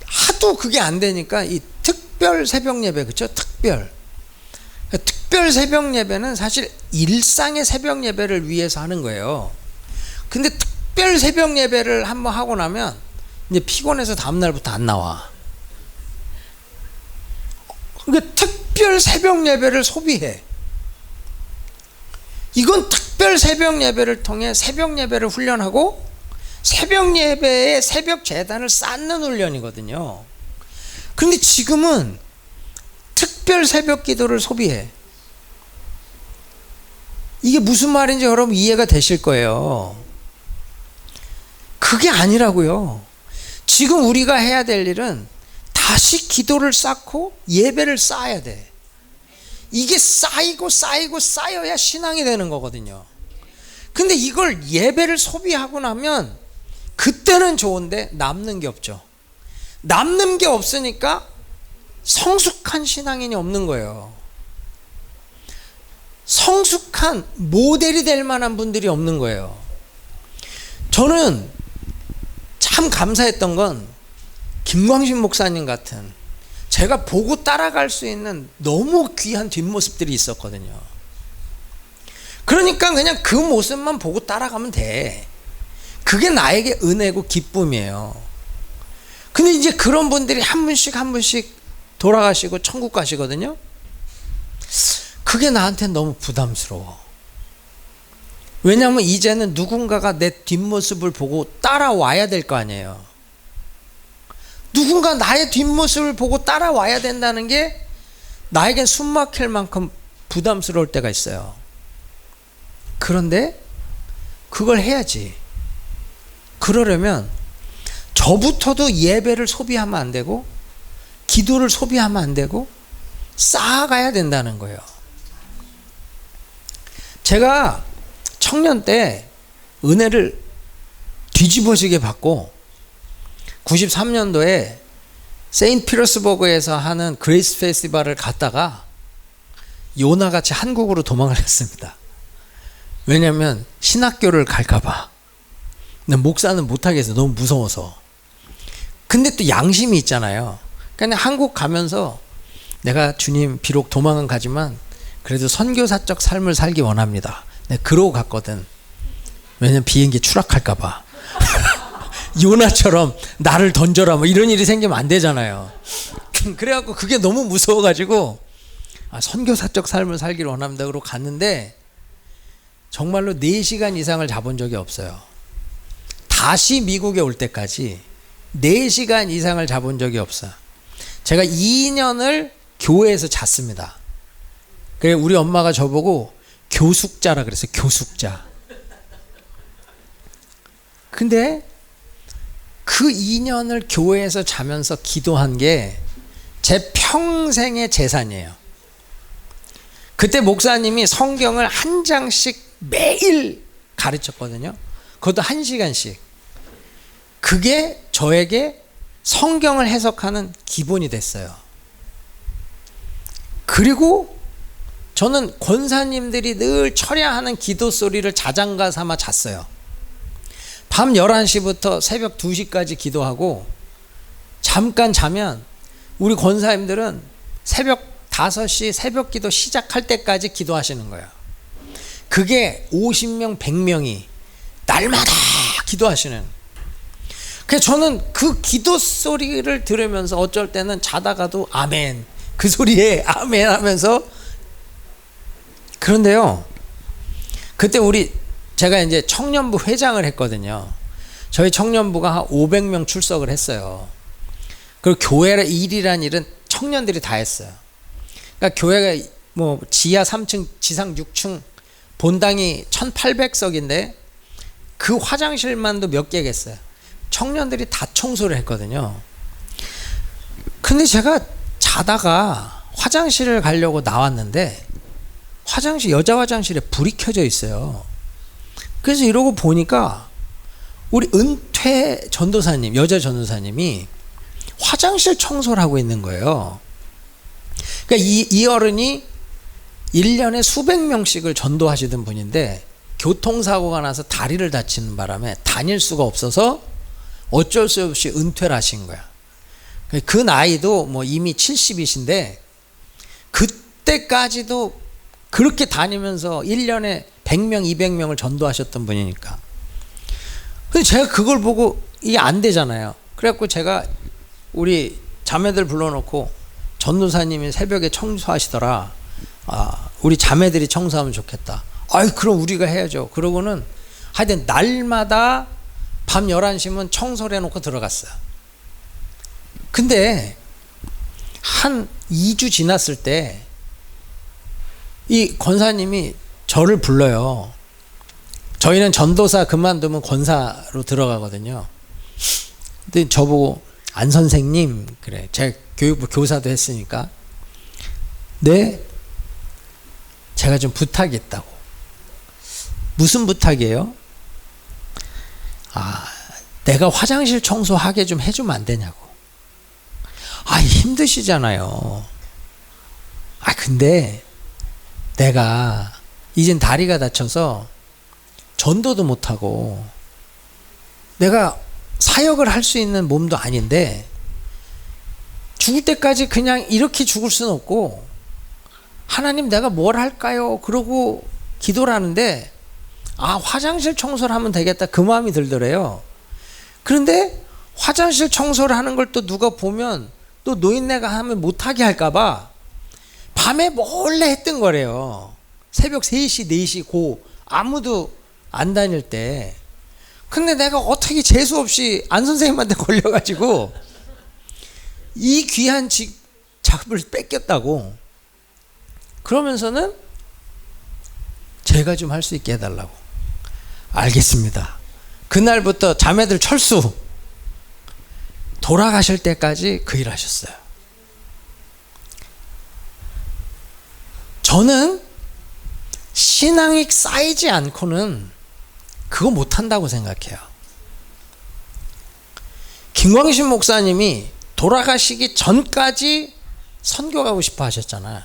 하도 그게 안 되니까 이 특별 새벽 예배, 그렇죠? 특별 새벽 예배는 사실 일상의 새벽 예배를 위해서 하는 거예요. 근데 특별 새벽 예배를 한번 하고 나면 이제 피곤해서 다음 날부터 안 나와. 그러니까 특별 새벽 예배를 소비해. 이건 특별 새벽 예배를 통해 새벽 예배를 훈련하고 새벽 예배에 새벽 제단을 쌓는 훈련이거든요. 그런데 지금은 특별 새벽 기도를 소비해. 이게 무슨 말인지 여러분 이해가 되실 거예요. 그게 아니라고요. 지금 우리가 해야 될 일은 다시 기도를 쌓고 예배를 쌓아야 돼. 이게 쌓이고 쌓여야 신앙이 되는 거거든요. 근데 이걸 예배를 소비하고 나면 그때는 좋은데 남는 게 없죠. 남는 게 없으니까 성숙한 신앙인이 없는 거예요. 성숙한 모델이 될 만한 분들이 없는 거예요. 저는 참 감사했던 건 김광신 목사님 같은 제가 보고 따라갈 수 있는 너무 귀한 뒷모습들이 있었거든요. 그러니까 그냥 그 모습만 보고 따라가면 돼. 그게 나에게 은혜고 기쁨이에요. 근데 이제 그런 분들이 한 분씩 돌아가시고 천국 가시거든요. 그게 나한테는 너무 부담스러워. 왜냐하면 이제는 누군가가 내 뒷모습을 보고 따라와야 될 거 아니에요. 누군가 나의 뒷모습을 보고 따라와야 된다는 게 나에겐 숨막힐 만큼 부담스러울 때가 있어요. 그런데 그걸 해야지. 그러려면 저부터도 예배를 소비하면 안 되고 기도를 소비하면 안 되고 쌓아가야 된다는 거예요. 제가 청년 때 은혜를 뒤집어지게 받고 93년도에 세인트 피터스버그에서 하는 그레이스 페스티벌을 갔다가 요나같이 한국으로 도망을 했습니다. 왜냐하면 신학교를 갈까봐. 근데 목사는 못하겠어. 너무 무서워서. 근데 또 양심이 있잖아요. 그냥 한국 가면서 내가 주님 비록 도망은 가지만 그래도 선교사적 삶을 살기 원합니다. 내가 그러고 갔거든. 왜냐면 비행기 추락할까봐. 요나처럼 나를 던져라 뭐 이런 일이 생기면 안 되잖아요. 그래갖고 그게 너무 무서워가지고 선교사적 삶을 살기를 원합니다. 그러고 갔는데 정말로 4시간 이상을 자본 적이 없어요. 다시 미국에 올 때까지 4시간 이상을 자본 적이 없어요. 제가 2년을 교회에서 잤습니다. 그래 우리 엄마가 저보고 교숙자라 그랬어요. 교숙자. 근데 그 2년을 교회에서 자면서 기도한 게 제 평생의 재산이에요. 그때 목사님이 성경을 한 장씩 매일 가르쳤거든요. 그것도 1시간씩. 그게 저에게 성경을 해석하는 기본이 됐어요. 그리고 저는 권사님들이 늘 철야하는 기도 소리를 자장가 삼아 잤어요. 밤 11시부터 새벽 2시까지 기도하고 잠깐 자면 우리 권사님들은 새벽 5시 새벽 기도 시작할 때까지 기도하시는 거예요. 그게 50명, 100명이 날마다 기도하시는. 그래서 저는 그 기도 소리를 들으면서 어쩔 때는 자다가도 아멘, 그 소리에 아멘 하면서. 그런데요, 그때 제가 이제 청년부 회장을 했거든요. 저희 청년부가 한 500명 출석을 했어요. 그리고 교회 일이란 일은 청년들이 다 했어요. 그러니까 교회가 뭐 지하 3층, 지상 6층, 본당이 1800석인데 그 화장실만도 몇 개겠어요. 청년들이 다 청소를 했거든요. 근데 제가 자다가 화장실을 가려고 나왔는데 여자 화장실에 불이 켜져 있어요. 그래서 이러고 보니까 우리 은퇴 전도사님, 여자 전도사님이 화장실 청소를 하고 있는 거예요. 그러니까 이 어른이 1년에 수백 명씩을 전도하시던 분인데 교통사고가 나서 다리를 다치는 바람에 다닐 수가 없어서 어쩔 수 없이 은퇴를 하신 거야. 그 나이도 뭐 이미 70이신데 그때까지도 그렇게 다니면서 1년에 100명, 200명을 전도하셨던 분이니까. 근데 제가 그걸 보고 이게 안 되잖아요. 그래갖고 제가 우리 자매들 불러놓고 전도사님이 새벽에 청소하시더라. 우리 자매들이 청소하면 좋겠다. 그럼 우리가 해야죠. 그러고는 하여튼 날마다 밤 11시면 청소를 해놓고 들어갔어요. 근데 한 2주 지났을 때 이 권사님이 저를 불러요. 저희는 전도사 그만두면 권사로 들어가거든요. 근데 저보고 안 선생님, 그래, 제가 교육부 교사도 했으니까, 네, 제가 좀 부탁이 있다고. 무슨 부탁이에요? 내가 화장실 청소하게 좀 해주면 안 되냐고. 힘드시잖아요. 근데 내가 이젠 다리가 다쳐서 전도도 못하고 내가 사역을 할 수 있는 몸도 아닌데 죽을 때까지 그냥 이렇게 죽을 수는 없고, 하나님 내가 뭘 할까요? 그러고 기도를 하는데 화장실 청소를 하면 되겠다, 그 마음이 들더래요. 그런데 화장실 청소를 하는 걸 또 누가 보면 또 노인네가 하면 못하게 할까봐 밤에 몰래 했던 거래요. 새벽 3시, 4시 아무도 안 다닐 때. 근데 내가 어떻게 재수없이 안 선생님한테 걸려가지고 이 귀한 작업을 뺏겼다고. 그러면서는 제가 좀 할 수 있게 해달라고. 알겠습니다. 그날부터 자매들 철수. 돌아가실 때까지 그 일 하셨어요. 저는 신앙이 쌓이지 않고는 그거 못한다고 생각해요. 김광신 목사님이 돌아가시기 전까지 선교 가고 싶어 하셨잖아요.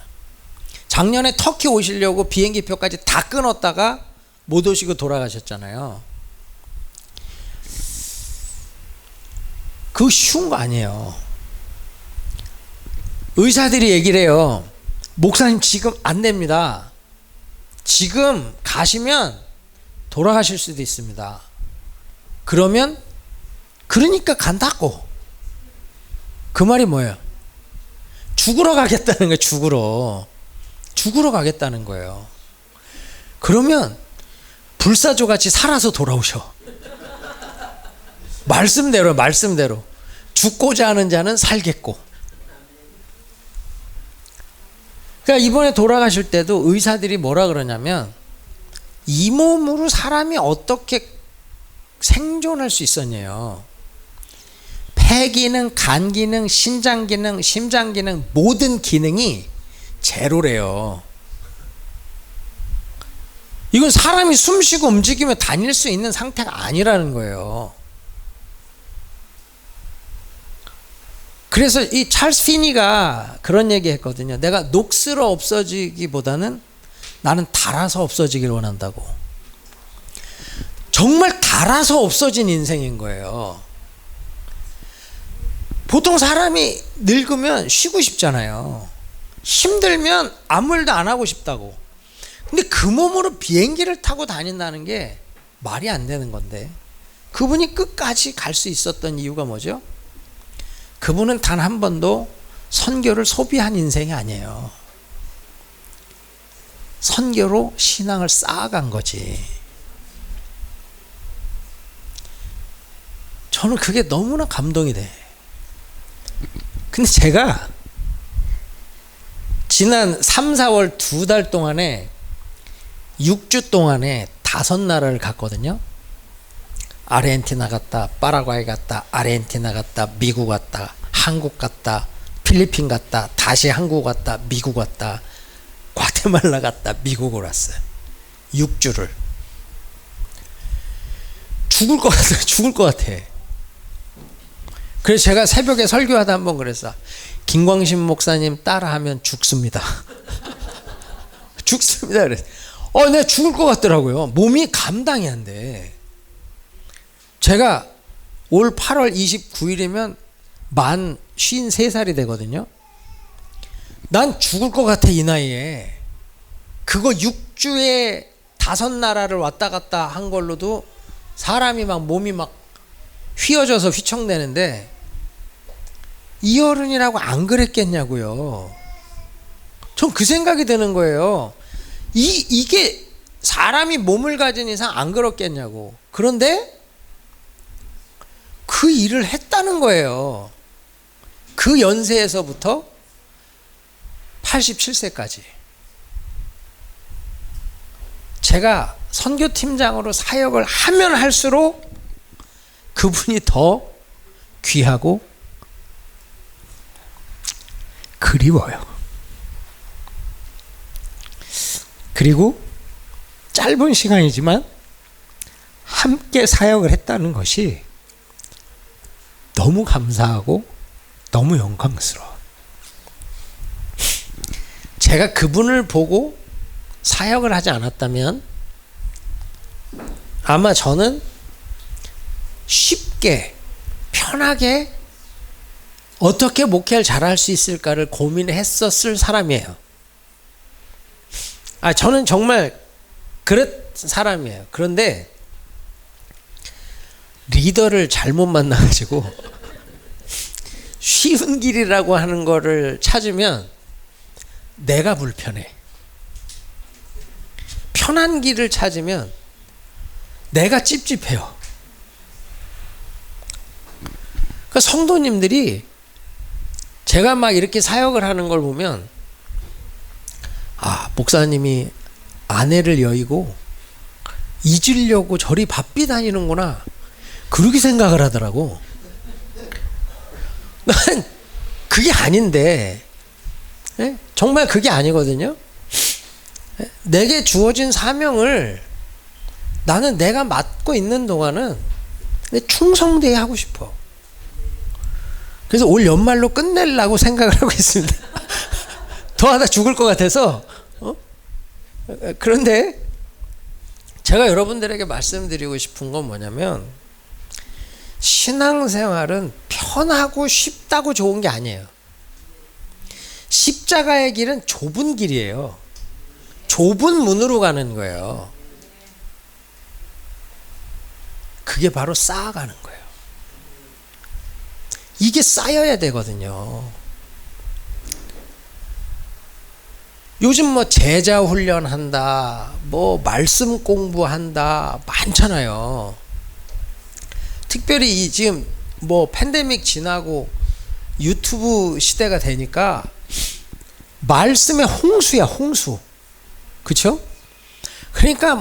작년에 터키 오시려고 비행기 표까지 다 끊었다가 못 오시고 돌아가셨잖아요. 그거 쉬운 거 아니에요. 의사들이 얘기를 해요. 목사님 지금 안 됩니다. 지금 가시면 돌아가실 수도 있습니다. 그러니까 간다고. 그 말이 뭐예요? 죽으러 가겠다는 거예요. 죽으러 가겠다는 거예요. 그러면 불사조같이 살아서 돌아오셔. 말씀대로 죽고자 하는 자는 살겠고. 그러니까 이번에 돌아가실 때도 의사들이 뭐라 그러냐면, 이 몸으로 사람이 어떻게 생존할 수 있었냐요. 폐 기능, 간 기능, 신장 기능, 심장 기능, 모든 기능이 제로래요. 이건 사람이 숨쉬고 움직이며 다닐 수 있는 상태가 아니라는 거예요. 그래서 이 찰스 피니가 그런 얘기 했거든요. 내가 녹슬어 없어지기보다는 나는 닳아서 없어지길 원한다고. 정말 닳아서 없어진 인생인 거예요. 보통 사람이 늙으면 쉬고 싶잖아요. 힘들면 아무 일도 안 하고 싶다고. 근데 그 몸으로 비행기를 타고 다닌다는 게 말이 안 되는 건데, 그분이 끝까지 갈 수 있었던 이유가 뭐죠? 그분은 단 한 번도 선교를 소비한 인생이 아니에요. 선교로 신앙을 쌓아간 거지. 저는 그게 너무나 감동이 돼. 근데 제가 지난 3, 4월 2달 동안에 6주 동안에 5나라를 갔거든요. 아르헨티나 갔다, 파라과이 갔다, 아르헨티나 갔다, 미국 갔다, 한국 갔다, 필리핀 갔다 다시 한국 왔다 미국 왔다 과테말라 갔다 미국을 왔어요. 6주를. 죽을 것 같아. 죽을 것 같아. 그래서 제가 새벽에 설교하다 한번 그랬어. 김광신 목사님 따라하면 죽습니다. 죽습니다. 그랬어. 내가 죽을 것 같더라고요. 몸이 감당이 안 돼. 제가 올 8월 29일이면 만 53살이 되거든요. 난 죽을 것 같아, 이 나이에. 그거 6주에 5나라를 왔다 갔다 한 걸로도 사람이 막 몸이 막 휘어져서 휘청대는데 이 어른이라고 안 그랬겠냐고요. 전 그 생각이 드는 거예요. 이게 사람이 몸을 가진 이상 안 그렇겠냐고. 그런데 그 일을 했다는 거예요. 그 연세에서부터 87세까지. 제가 선교팀장으로 사역을 하면 할수록 그분이 더 귀하고 그리워요. 그리고 짧은 시간이지만 함께 사역을 했다는 것이 너무 감사하고 너무 영광스러워. 제가 그분을 보고 사역을 하지 않았다면 아마 저는 쉽게 편하게 어떻게 목회를 잘할 수 있을까를 고민했었을 사람이에요. 저는 정말 그런 사람이에요. 그런데 리더를 잘못 만나가지고 쉬운 길이라고 하는 거를 찾으면 내가 불편해. 편한 길을 찾으면 내가 찝찝해요. 그러니까 성도님들이 제가 막 이렇게 사역을 하는 걸 보면 목사님이 아내를 여의고 잊으려고 저리 바삐 다니는구나 그렇게 생각을 하더라고. 난 그게 아닌데 정말 그게 아니거든요. 내게 주어진 사명을 나는 내가 맡고 있는 동안은 충성되게 하고 싶어. 그래서 올 연말로 끝내려고 생각을 하고 있습니다. 더 하다 죽을 것 같아서. 그런데 제가 여러분들에게 말씀드리고 싶은 건 뭐냐면 신앙생활은 편하고 쉽다고 좋은 게 아니에요. 십자가의 길은 좁은 길이에요. 좁은 문으로 가는 거예요. 그게 바로 쌓아가는 거예요. 이게 쌓여야 되거든요. 요즘 제자 훈련한다, 말씀 공부한다, 많잖아요. 특별히 지금 팬데믹 지나고 유튜브 시대가 되니까 말씀의 홍수야, 홍수. 그쵸? 그러니까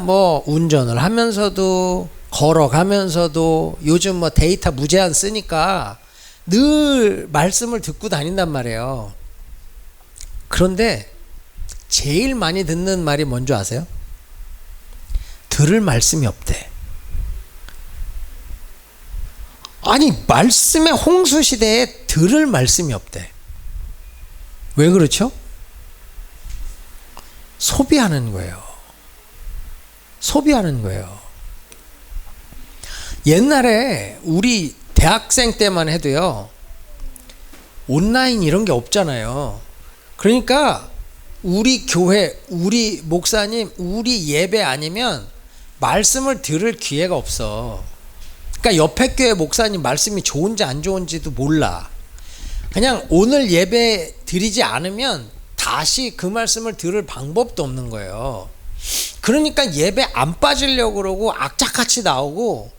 운전을 하면서도 걸어가면서도 요즘 데이터 무제한 쓰니까 늘 말씀을 듣고 다닌단 말이에요. 그런데 제일 많이 듣는 말이 뭔지 아세요? 들을 말씀이 없대. 아니, 말씀의 홍수 시대에 들을 말씀이 없대. 왜 그렇죠? 소비하는 거예요. 소비하는 거예요. 옛날에 우리 대학생 때만 해도요, 온라인 이런 게 없잖아요. 그러니까 우리 교회, 우리 목사님, 우리 예배 아니면 말씀을 들을 기회가 없어. 그러니까 옆에 교회 목사님 말씀이 좋은지 안 좋은지도 몰라. 그냥 오늘 예배 드리지 않으면 다시 그 말씀을 들을 방법도 없는 거예요. 그러니까 예배 안 빠지려고 그러고 악착같이 나오고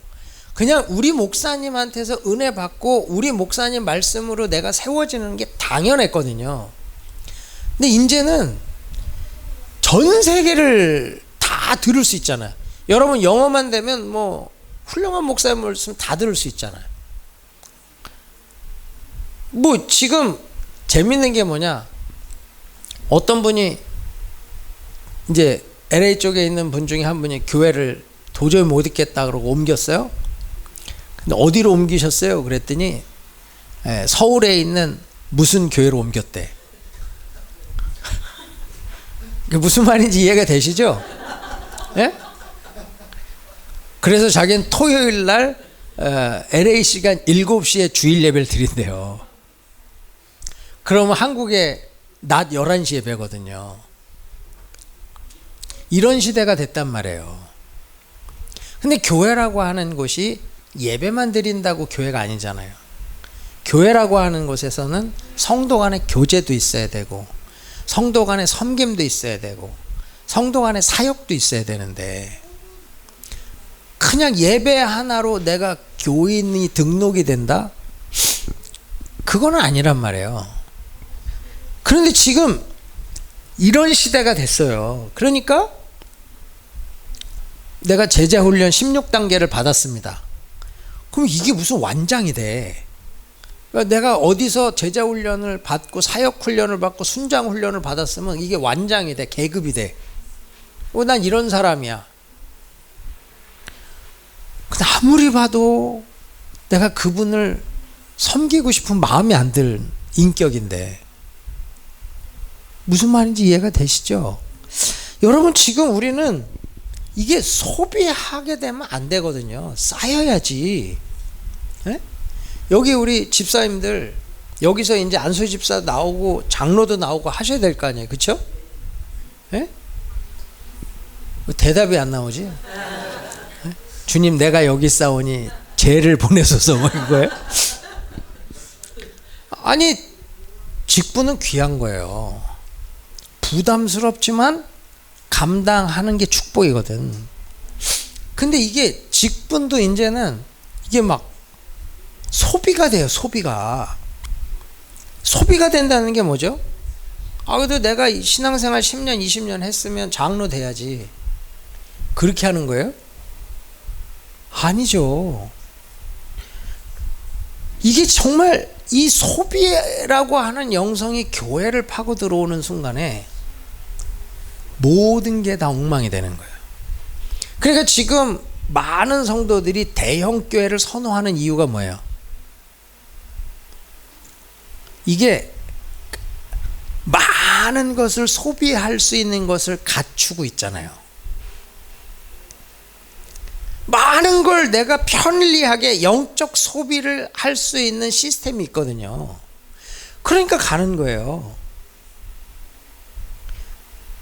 그냥 우리 목사님한테서 은혜 받고 우리 목사님 말씀으로 내가 세워지는 게 당연했거든요. 근데 이제는 전 세계를 다 들을 수 있잖아요. 여러분 영어만 되면 훌륭한 목사님 말씀 다 들을 수 있잖아요. 지금 재밌는 게 뭐냐, 어떤 분이 이제 LA 쪽에 있는 분 중에 한 분이 교회를 도저히 못 있겠다 그러고 옮겼어요. 근데 어디로 옮기셨어요? 그랬더니 서울에 있는 무슨 교회로 옮겼대. 무슨 말인지 이해가 되시죠? 예? 그래서 자기는 토요일 날 LA 시간 7시에 주일 예배를 드린대요. 그러면 한국에 낮 11시에 뵈거든요. 이런 시대가 됐단 말이에요. 근데 교회라고 하는 곳이 예배만 드린다고 교회가 아니잖아요. 교회라고 하는 곳에서는 성도 간의 교제도 있어야 되고, 성도 간의 섬김도 있어야 되고, 성도 간의 사역도 있어야 되는데, 그냥 예배 하나로 내가 교인이 등록이 된다? 그거는 아니란 말이에요. 그런데 지금 이런 시대가 됐어요. 그러니까 내가 제자훈련 16단계를 받았습니다. 그럼 이게 무슨 완장이 돼? 그러니까 내가 어디서 제자훈련을 받고 사역훈련을 받고 순장훈련을 받았으면 이게 완장이 돼, 계급이 돼. 난 이런 사람이야. 근데 아무리 봐도 내가 그분을 섬기고 싶은 마음이 안 들 인격인데, 무슨 말인지 이해가 되시죠? 여러분, 지금 우리는 이게 소비하게 되면 안 되거든요. 쌓여야지. 네? 여기 우리 집사님들, 여기서 이제 안수 집사 나오고 장로도 나오고 하셔야 될 거 아니에요. 그렇죠? 네? 대답이 안 나오지? 네? 주님, 내가 여기 싸우니 죄를 보내소서, 뭐 이거예요? 아니, 직분은 귀한 거예요. 부담스럽지만 감당하는 게 축복이거든. 근데 이게 직분도 이제는 이게 막 소비가 돼요. 소비가 된다는 게 뭐죠? 그래도 내가 신앙생활 10년 20년 했으면 장로 돼야지, 그렇게 하는 거예요? 아니죠. 이게 정말 이 소비라고 하는 영성이 교회를 파고 들어오는 순간에 모든 게 다 엉망이 되는 거예요. 그러니까 지금 많은 성도들이 대형 교회를 선호하는 이유가 뭐예요? 이게 많은 것을 소비할 수 있는 것을 갖추고 있잖아요. 많은 걸 내가 편리하게 영적 소비를 할 수 있는 시스템이 있거든요. 그러니까 가는 거예요.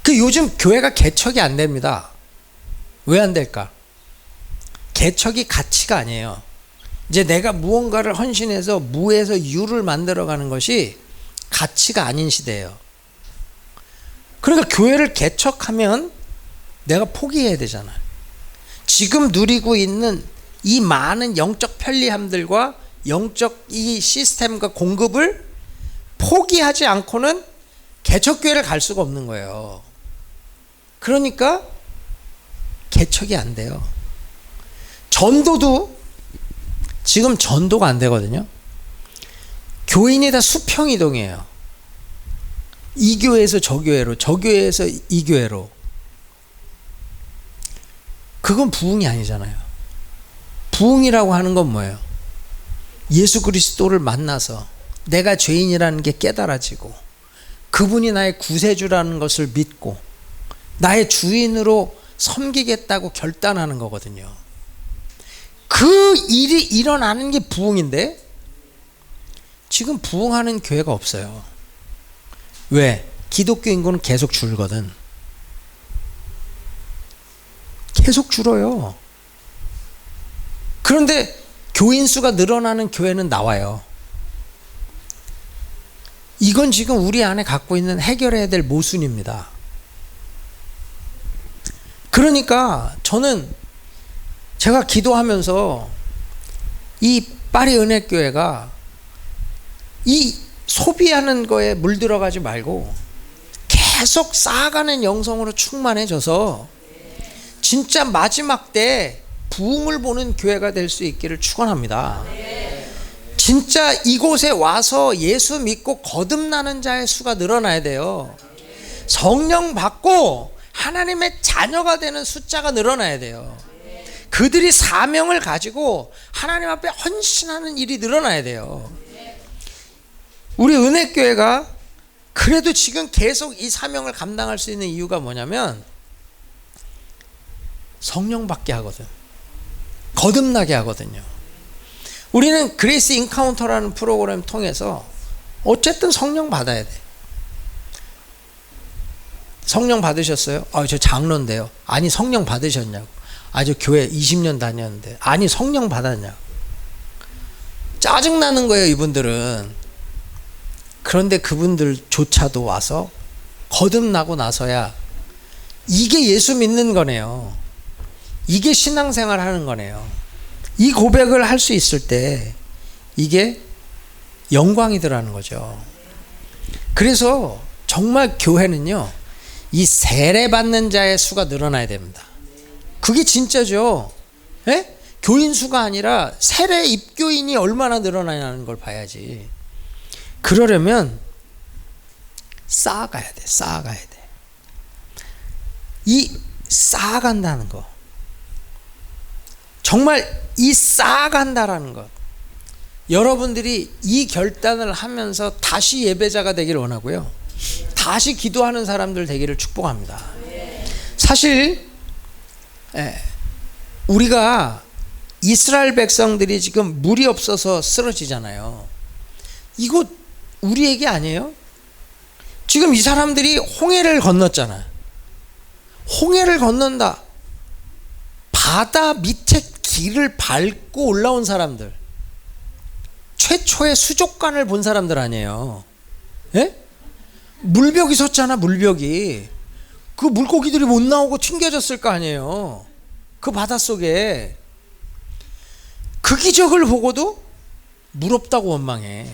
요즘 교회가 개척이 안 됩니다. 왜 안 될까? 개척이 가치가 아니에요. 이제 내가 무언가를 헌신해서 무에서 유를 만들어가는 것이 가치가 아닌 시대예요. 그러니까 교회를 개척하면 내가 포기해야 되잖아요. 지금 누리고 있는 이 많은 영적 편리함들과 영적 이 시스템과 공급을 포기하지 않고는 개척교회를 갈 수가 없는 거예요. 그러니까 개척이 안 돼요. 전도도 지금 전도가 안 되거든요. 교인이 다 수평이동이에요. 이 교회에서 저 교회로, 저 교회에서 이 교회로. 그건 부흥이 아니잖아요. 부흥이라고 하는 건 뭐예요? 예수 그리스도를 만나서 내가 죄인이라는 게 깨달아지고, 그분이 나의 구세주라는 것을 믿고 나의 주인으로 섬기겠다고 결단하는 거거든요. 그 일이 일어나는 게 부흥인데, 지금 부흥하는 교회가 없어요. 왜? 기독교 인구는 계속 줄거든. 계속 줄어요. 그런데 교인 수가 늘어나는 교회는 나와요. 이건 지금 우리 안에 갖고 있는 해결해야 될 모순입니다. 그러니까 저는 제가 기도하면서 이 파리 은혜교회가 이 소비하는 거에 물들어가지 말고 계속 쌓아가는 영성으로 충만해져서 진짜 마지막 때 부흥을 보는 교회가 될 수 있기를 축원합니다. 진짜 이곳에 와서 예수 믿고 거듭나는 자의 수가 늘어나야 돼요. 성령 받고 하나님의 자녀가 되는 숫자가 늘어나야 돼요. 그들이 사명을 가지고 하나님 앞에 헌신하는 일이 늘어나야 돼요. 우리 은혜교회가 그래도 지금 계속 이 사명을 감당할 수 있는 이유가 뭐냐면 성령 받게 하거든. 거듭나게 하거든요. 우리는 그레이스 인카운터라는 프로그램 통해서 어쨌든 성령 받아야 돼. 성령 받으셨어요? 저 장로인데요. 아니, 성령 받으셨냐고. 저 교회 20년 다녔는데. 아니, 성령 받았냐고. 짜증나는 거예요, 이분들은. 그런데 그분들조차도 와서 거듭나고 나서야 이게 예수 믿는 거네요. 이게 신앙생활 하는 거네요. 이 고백을 할 수 있을 때 이게 영광이더라는 거죠. 그래서 정말 교회는요, 이 세례받는 자의 수가 늘어나야 됩니다. 그게 진짜죠. 예? 교인 수가 아니라 세례 입교인이 얼마나 늘어나냐는 걸 봐야지. 그러려면 쌓아가야 돼. 쌓아가야 돼. 이 쌓아간다는 거, 정말 이 쌓아간다라는 것, 여러분들이 이 결단을 하면서 다시 예배자가 되기를 원하고요, 다시 기도하는 사람들 되기를 축복합니다. 사실 우리가 이스라엘 백성들이 지금 물이 없어서 쓰러지잖아요. 이거 우리 얘기 아니에요? 지금 이 사람들이 홍해를 건넜잖아. 홍해를 건넌다. 바다 밑에 길을 밟고 올라온 사람들, 최초의 수족관을 본 사람들 아니에요. 예? 물벽이 섰잖아. 물벽이. 그 물고기들이 못 나오고 튕겨졌을 거 아니에요. 그 바닷속에. 그 기적을 보고도 물 없다고 원망해.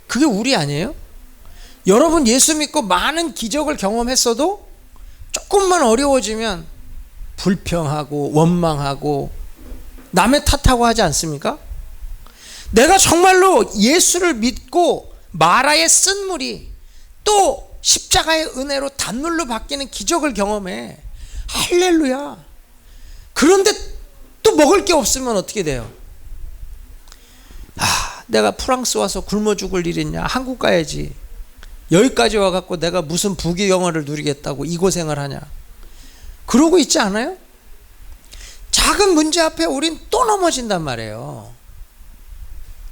그게 우리 아니에요? 여러분 예수 믿고 많은 기적을 경험했어도 조금만 어려워지면 불평하고 원망하고 남의 탓하고 하지 않습니까? 내가 정말로 예수를 믿고 마라의 쓴물이 또 십자가의 은혜로 단물로 바뀌는 기적을 경험해. 할렐루야. 그런데 또 먹을 게 없으면 어떻게 돼요? 내가 프랑스 와서 굶어 죽을 일 있냐? 한국 가야지. 여기까지 와갖고 내가 무슨 부귀영화를 누리겠다고 이 고생을 하냐? 그러고 있지 않아요? 작은 문제 앞에 우린 또 넘어진단 말이에요.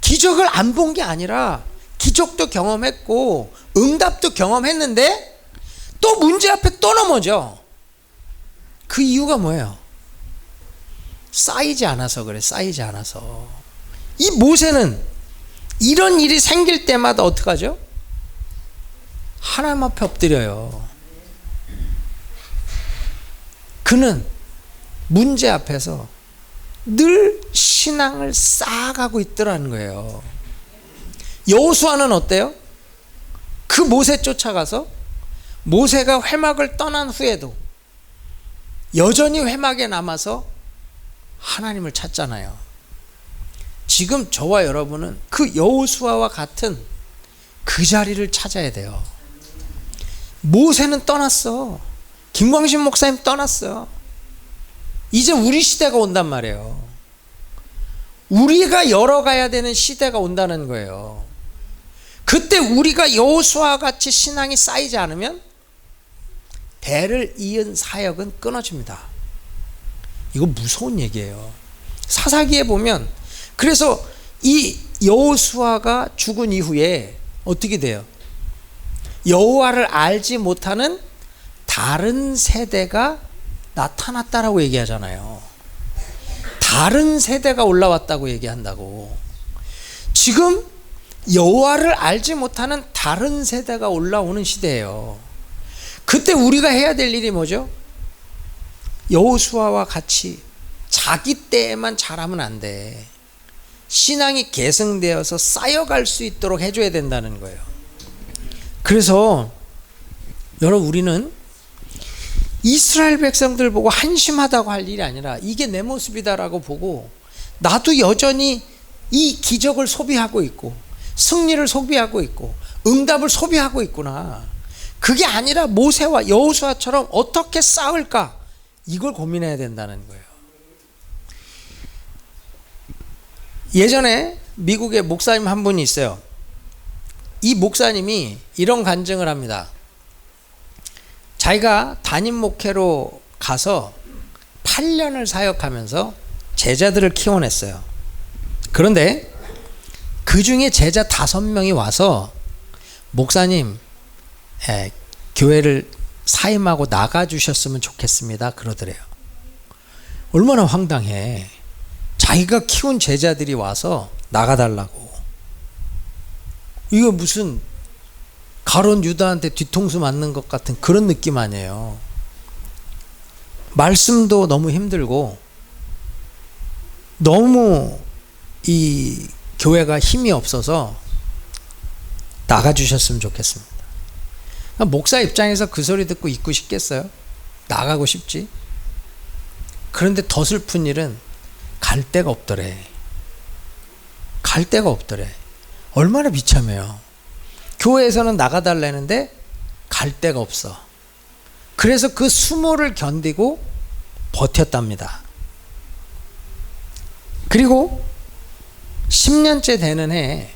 기적을 안 본 게 아니라 기적도 경험했고 응답도 경험했는데 또 문제 앞에 또 넘어져. 그 이유가 뭐예요? 쌓이지 않아서 그래. 쌓이지 않아서. 이 모세는 이런 일이 생길 때마다 어떡하죠? 하나님 앞에 엎드려요. 그는 문제 앞에서 늘 신앙을 쌓아가고 있더라는 거예요. 여호수아는 어때요? 그 모세 쫓아가서 모세가 회막을 떠난 후에도 여전히 회막에 남아서 하나님을 찾잖아요. 지금 저와 여러분은 그 여호수아와 같은 그 자리를 찾아야 돼요. 모세는 떠났어. 김광신 목사님 떠났어. 이제 우리 시대가 온단 말이에요. 우리가 열어가야 되는 시대가 온다는 거예요. 그때 우리가 여호수아와 같이 신앙이 쌓이지 않으면 대를 이은 사역은 끊어집니다. 이거 무서운 얘기예요. 사사기에 보면, 그래서 이 여호수아가 죽은 이후에 어떻게 돼요? 여호와를 알지 못하는 다른 세대가 나타났다라고 얘기하잖아요. 다른 세대가 올라왔다고 얘기한다고. 지금 여호와를 알지 못하는 다른 세대가 올라오는 시대예요. 그때 우리가 해야 될 일이 뭐죠? 여호수아와 같이 자기 때에만 잘하면 안 돼. 신앙이 계승되어서 쌓여갈 수 있도록 해줘야 된다는 거예요. 그래서 여러분, 우리는 이스라엘 백성들 보고 한심하다고 할 일이 아니라 이게 내 모습이다라고 보고 나도 여전히 이 기적을 소비하고 있고 승리를 소비하고 있고 응답을 소비하고 있구나. 그게 아니라 모세와 여호수아처럼 어떻게 싸울까, 이걸 고민해야 된다는 거예요. 예전에 미국에 목사님 한 분이 있어요. 이 목사님이 이런 간증을 합니다. 자기가 담임 목회로 가서 8년을 사역하면서 제자들을 키워냈어요. 그런데 그 중에 제자 5명이 와서 목사님, 교회를 사임하고 나가주셨으면 좋겠습니다, 그러더래요. 얼마나 황당해. 자기가 키운 제자들이 와서 나가달라고. 이거 무슨 가룟 유다한테 뒤통수 맞는 것 같은 그런 느낌 아니에요. 말씀도 너무 힘들고 너무 이 교회가 힘이 없어서 나가주셨으면 좋겠습니다. 목사 입장에서 그 소리 듣고 있고 싶겠어요? 나가고 싶지. 그런데 더 슬픈 일은 갈 데가 없더래. 갈 데가 없더래. 얼마나 비참해요. 교회에서는 나가달라는데 갈 데가 없어. 그래서 그 수모를 견디고 버텼답니다. 그리고 10년째 되는 해에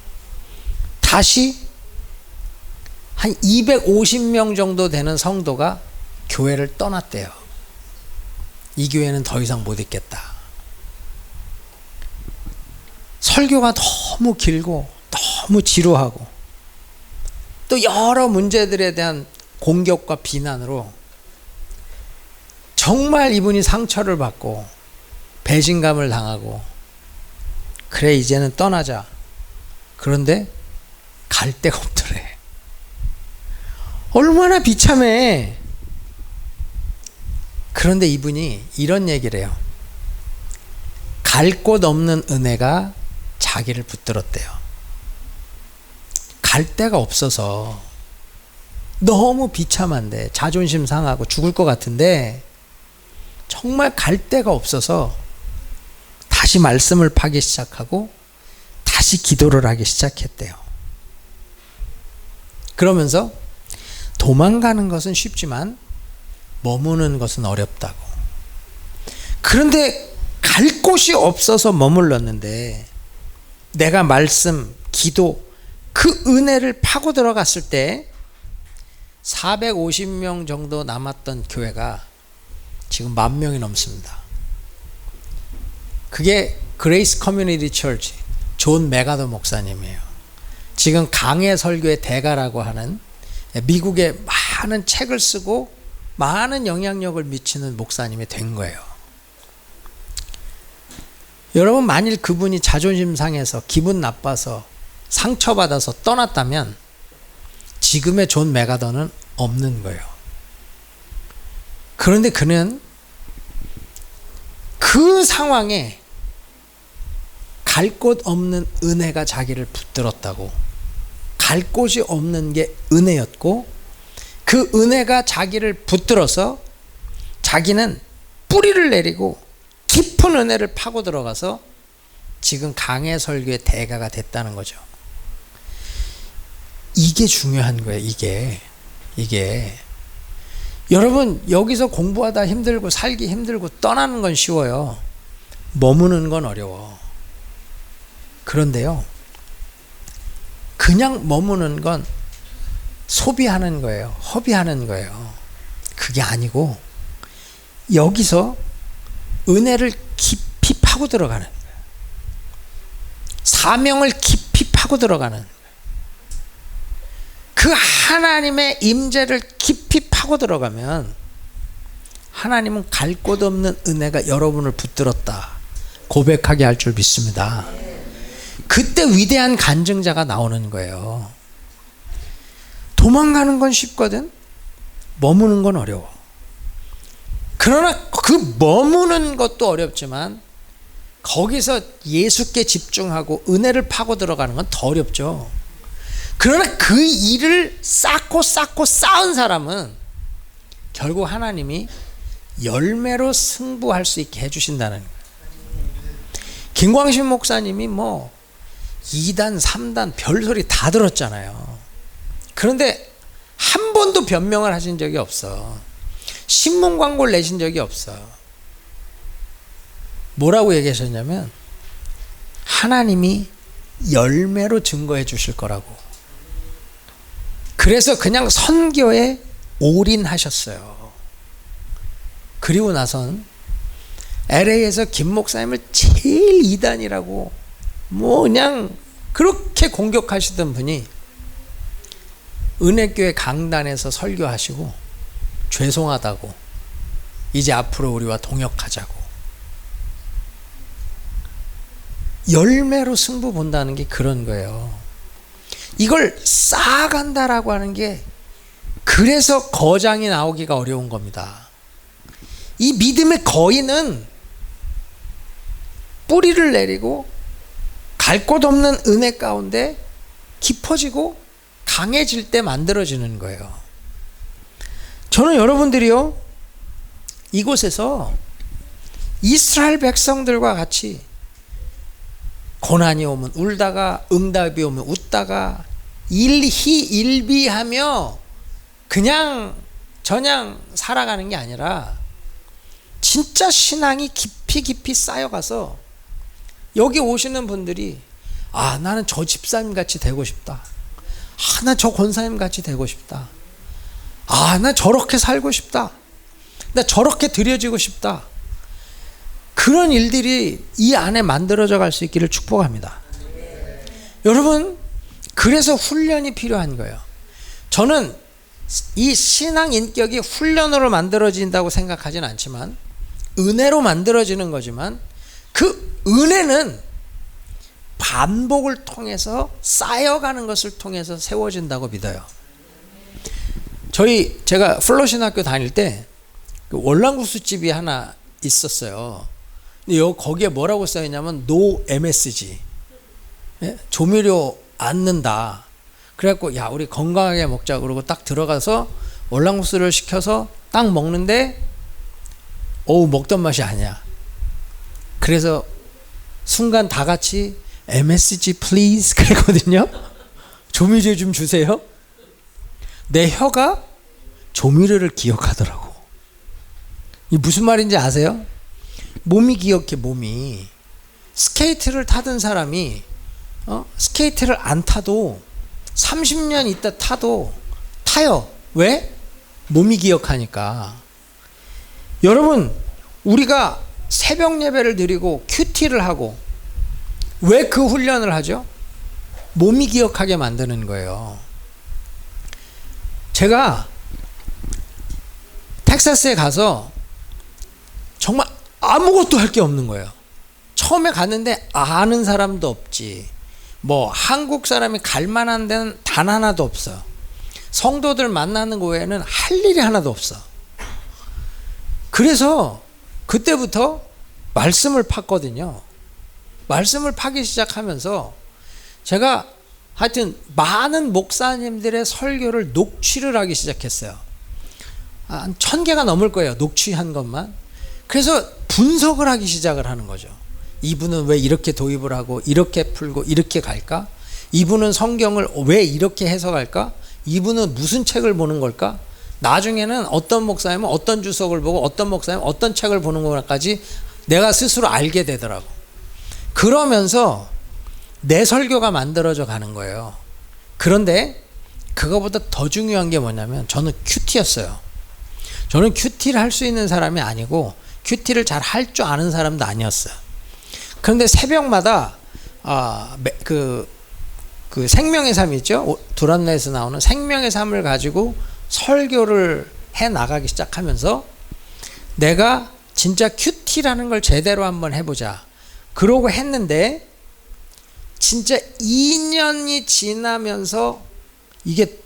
다시 한 250명 정도 되는 성도가 교회를 떠났대요. 이 교회는 더 이상 못 있겠다. 설교가 너무 길고 너무 지루하고 또 여러 문제들에 대한 공격과 비난으로 정말 이분이 상처를 받고 배신감을 당하고, 그래 이제는 떠나자. 그런데 갈 데가 없더래. 얼마나 비참해. 그런데 이분이 이런 얘기를 해요. 갈 곳 없는 은혜가 자기를 붙들었대요. 갈 데가 없어서 너무 비참한데, 자존심 상하고 죽을 것 같은데 정말 갈 데가 없어서 다시 말씀을 파기 시작하고 다시 기도를 하기 시작했대요. 그러면서 도망가는 것은 쉽지만 머무는 것은 어렵다고. 그런데 갈 곳이 없어서 머물렀는데 내가 말씀, 기도, 그 은혜를 파고 들어갔을 때 450명 정도 남았던 교회가 지금 10,000명이 넘습니다. 그게 그레이스 커뮤니티 처치 존 메가더 목사님이에요. 지금 강해 설교의 대가라고 하는, 미국에 많은 책을 쓰고 많은 영향력을 미치는 목사님이 된 거예요. 여러분, 만일 그분이 자존심 상해서 기분 나빠서 상처받아서 떠났다면 지금의 존 메가더는 없는 거예요. 그런데 그는 그 상황에 갈 곳 없는 은혜가 자기를 붙들었다고. 갈 곳이 없는 게 은혜였고, 그 은혜가 자기를 붙들어서 자기는 뿌리를 내리고 깊은 은혜를 파고 들어가서 지금 강해 설교의 대가가 됐다는 거죠. 이게 중요한 거예요. 이게 여러분, 여기서 공부하다 힘들고 살기 힘들고 떠나는 건 쉬워요. 머무는 건 어려워. 그런데요, 그냥 머무는 건 소비하는 거예요. 허비하는 거예요. 그게 아니고 여기서 은혜를 깊이 파고 들어가는 거예요. 사명을 깊이 파고 들어가는 거예요. 그 하나님의 임재를 깊이 파고 들어가면 하나님은 갈 곳 없는 은혜가 여러분을 붙들었다 고백하게 할 줄 믿습니다. 그때 위대한 간증자가 나오는 거예요. 도망가는 건 쉽거든, 머무는 건 어려워. 그러나 그 머무는 것도 어렵지만 거기서 예수께 집중하고 은혜를 파고 들어가는 건 더 어렵죠. 그러나 그 일을 쌓고 쌓은 사람은 결국 하나님이 열매로 승부할 수 있게 해주신다는 거예요. 김광신 목사님이 2단, 3단 별소리 다 들었잖아요. 그런데 한 번도 변명을 하신 적이 없어. 신문 광고를 내신 적이 없어. 뭐라고 얘기하셨냐면 하나님이 열매로 증거해 주실 거라고. 그래서 그냥 선교에 올인하셨어요. 그리고 나선 LA에서 김 목사님을 제일 이단이라고 뭐 그냥 그렇게 공격하시던 분이 은혜교회 강단에서 설교하시고 죄송하다고 이제 앞으로 우리와 동역하자고. 열매로 승부 본다는 게 그런 거예요. 이걸 쌓아간다라고 하는 게 그래서 거장이 나오기가 어려운 겁니다. 이 믿음의 거인은 뿌리를 내리고 갈 곳 없는 은혜 가운데 깊어지고 강해질 때 만들어지는 거예요. 저는 여러분들이요, 이곳에서 이스라엘 백성들과 같이 고난이 오면 울다가 응답이 오면 웃다가 일희일비하며 그냥 저냥 살아가는 게 아니라 진짜 신앙이 깊이 쌓여가서 여기 오시는 분들이 나는 저 집사님 같이 되고 싶다. 나 저 권사님 같이 되고 싶다. 나 저렇게 살고 싶다. 나 저렇게 드려지고 싶다. 그런 일들이 이 안에 만들어져 갈 수 있기를 축복합니다. 여러분, 그래서 훈련이 필요한 거예요. 저는 이 신앙 인격이 훈련으로 만들어진다고 생각하진 않지만 은혜로 만들어지는 거지만 그 은혜는 반복을 통해서 쌓여가는 것을 통해서 세워진다고 믿어요. 제가 플로신학교 다닐 때 월남국수집이 하나 있었어요. 근데 거기에 뭐라고 써있냐면 No MSG, 예? 조미료 안 넣는다. 그래갖고 야 우리 건강하게 먹자 그러고 딱 들어가서 월남국수를 시켜서 딱 먹는데 먹던 맛이 아니야. 그래서 순간 다 같이 MSG please 그랬거든요. 조미료 좀 주세요. 내 혀가 조미료를 기억하더라고. 이 무슨 말인지 아세요? 몸이 기억해. 몸이 스케이트를 타던 사람이 스케이트를 안 타도 30년 있다 타도 타요. 왜? 몸이 기억하니까. 여러분, 우리가 새벽 예배를 드리고 큐티를 하고 왜 그 훈련을 하죠? 몸이 기억하게 만드는 거예요. 제가 텍사스에 가서 정말 아무것도 할 게 없는 거예요. 처음에 갔는데 아는 사람도 없지. 뭐 한국 사람이 갈 만한 데는 단 하나도 없어. 성도들 만나는 거 외에는 할 일이 하나도 없어. 그래서 그때부터 말씀을 팠거든요. 말씀을 파기 시작하면서 제가 하여튼 많은 목사님들의 설교를 녹취를 하기 시작했어요. 한 1000개가 넘을 거예요. 녹취한 것만. 그래서 분석을 하기 시작을 하는 거죠. 이분은 왜 이렇게 도입을 하고 이렇게 풀고 이렇게 갈까? 이분은 성경을 왜 이렇게 해석할까? 이분은 무슨 책을 보는 걸까? 나중에는 어떤 목사님은 어떤 주석을 보고 어떤 목사님은 어떤 책을 보는 것까지 내가 스스로 알게 되더라고. 그러면서 내 설교가 만들어져 가는 거예요. 그런데 그거보다 더 중요한 게 뭐냐면 저는 큐티였어요. 저는 큐티를 할 수 있는 사람이 아니고 큐티를 잘 할 줄 아는 사람도 아니었어요. 그런데 새벽마다 그 생명의 삶 있죠? 두란노에서 나오는 생명의 삶을 가지고 설교를 해 나가기 시작하면서 내가 진짜 큐티라는 걸 제대로 한번 해보자. 그러고 했는데 진짜 2년이 지나면서 이게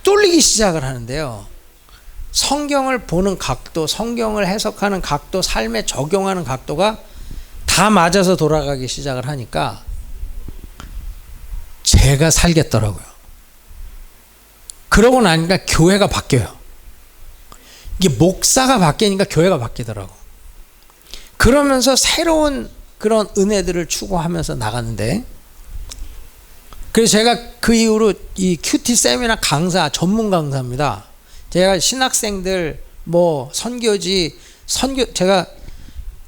뚫리기 시작을 하는데요. 성경을 보는 각도, 성경을 해석하는 각도, 삶에 적용하는 각도가 다 맞아서 돌아가기 시작을 하니까 제가 살겠더라고요. 그러고 나니까 교회가 바뀌어요. 이게 목사가 바뀌니까 교회가 바뀌더라고. 그러면서 새로운 그런 은혜들을 추구하면서 나가는데 그래서 제가 그 이후로 이 큐티 세미나 강사, 전문 강사입니다. 제가 신학생들, 뭐 제가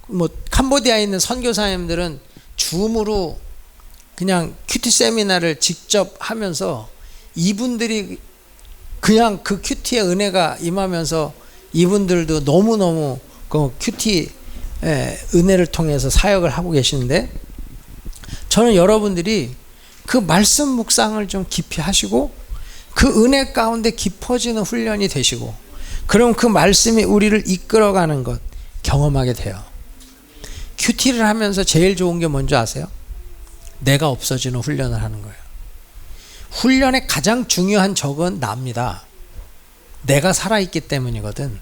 뭐 캄보디아에 있는 선교사님들은 줌으로 그냥 큐티 세미나를 직접 하면서 이분들이 그냥 그 큐티의 은혜가 임하면서 이분들도 너무너무 그 큐티 은혜를 통해서 사역을 하고 계시는데, 저는 여러분들이 그 말씀 묵상을 좀 깊이 하시고 그 은혜 가운데 깊어지는 훈련이 되시고, 그럼 그 말씀이 우리를 이끌어가는 것 경험하게 돼요. 큐티를 하면서 제일 좋은 게 뭔지 아세요? 내가 없어지는 훈련을 하는 거예요. 훈련의 가장 중요한 적은 나입니다. 내가 살아있기 때문이거든.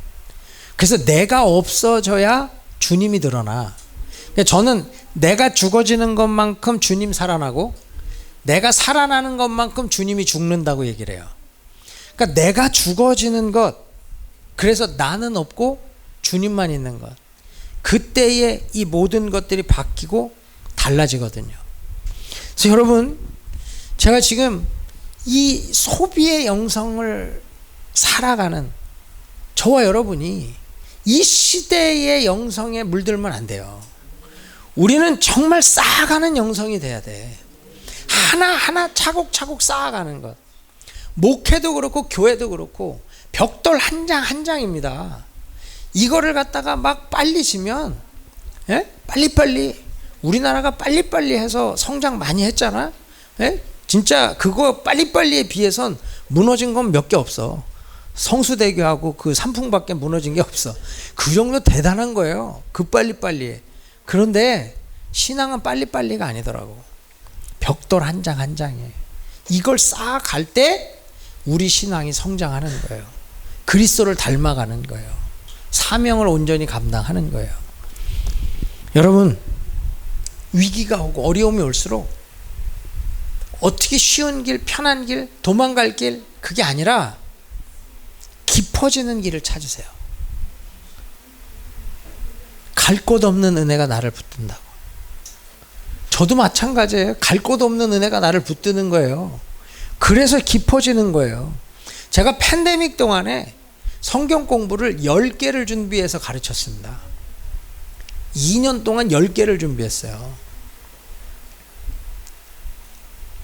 그래서 내가 없어져야 주님이 드러나. 저는 내가 죽어지는 것만큼 주님 살아나고, 내가 살아나는 것만큼 주님이 죽는다고 얘기를 해요. 그러니까 내가 죽어지는 것, 그래서 나는 없고 주님만 있는 것, 그때에 이 모든 것들이 바뀌고 달라지거든요. 그래서 여러분, 제가 지금 이 소비의 영성을 살아가는 저와 여러분이 이 시대의 영성에 물들면 안 돼요. 우리는 정말 쌓아가는 영성이 돼야 돼. 하나하나 차곡차곡 쌓아가는 것. 목회도 그렇고 교회도 그렇고 벽돌 한 장 한 장입니다. 이거를 갖다가 막 빨리 지면, 빨리빨리, 우리나라가 빨리빨리 해서 성장 많이 했잖아. 진짜 그거 빨리빨리에 비해선 무너진 건 몇 개 없어. 성수대교하고 그 삼풍밖에 무너진 게 없어. 그 정도 대단한 거예요, 그 빨리빨리에. 그런데 신앙은 빨리빨리가 아니더라고. 벽돌 한 장 한 장에 이걸 쌓아갈 때 우리 신앙이 성장하는 거예요. 그리스도를 닮아가는 거예요. 사명을 온전히 감당하는 거예요. 여러분, 위기가 오고 어려움이 올수록 어떻게 쉬운 길, 편한 길, 도망갈 길, 그게 아니라 깊어지는 길을 찾으세요. 갈 곳 없는 은혜가 나를 붙든다고. 저도 마찬가지예요. 갈 곳 없는 은혜가 나를 붙드는 거예요. 그래서 깊어지는 거예요. 제가 팬데믹 동안에 성경 공부를 10개를 준비해서 가르쳤습니다. 2년 동안 10개를 준비했어요.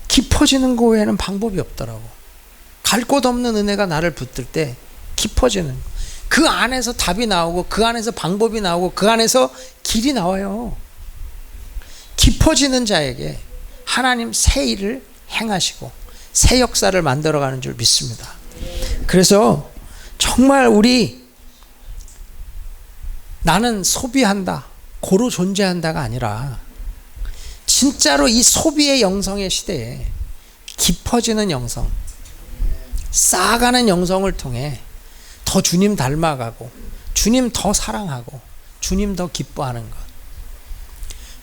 깊어지는 거 외에는 방법이 없더라고. 갈 곳 없는 은혜가 나를 붙들 때 깊어지는, 그 안에서 답이 나오고, 그 안에서 방법이 나오고, 그 안에서 길이 나와요. 깊어지는 자에게 하나님 새 일을 행하시고 새 역사를 만들어가는 줄 믿습니다. 그래서 정말 우리, 나는 소비한다, 고로 존재한다가 아니라 진짜로 이 소비의 영성의 시대에 깊어지는 영성, 쌓아가는 영성을 통해 더 주님 닮아가고, 주님 더 사랑하고, 주님 더 기뻐하는 것.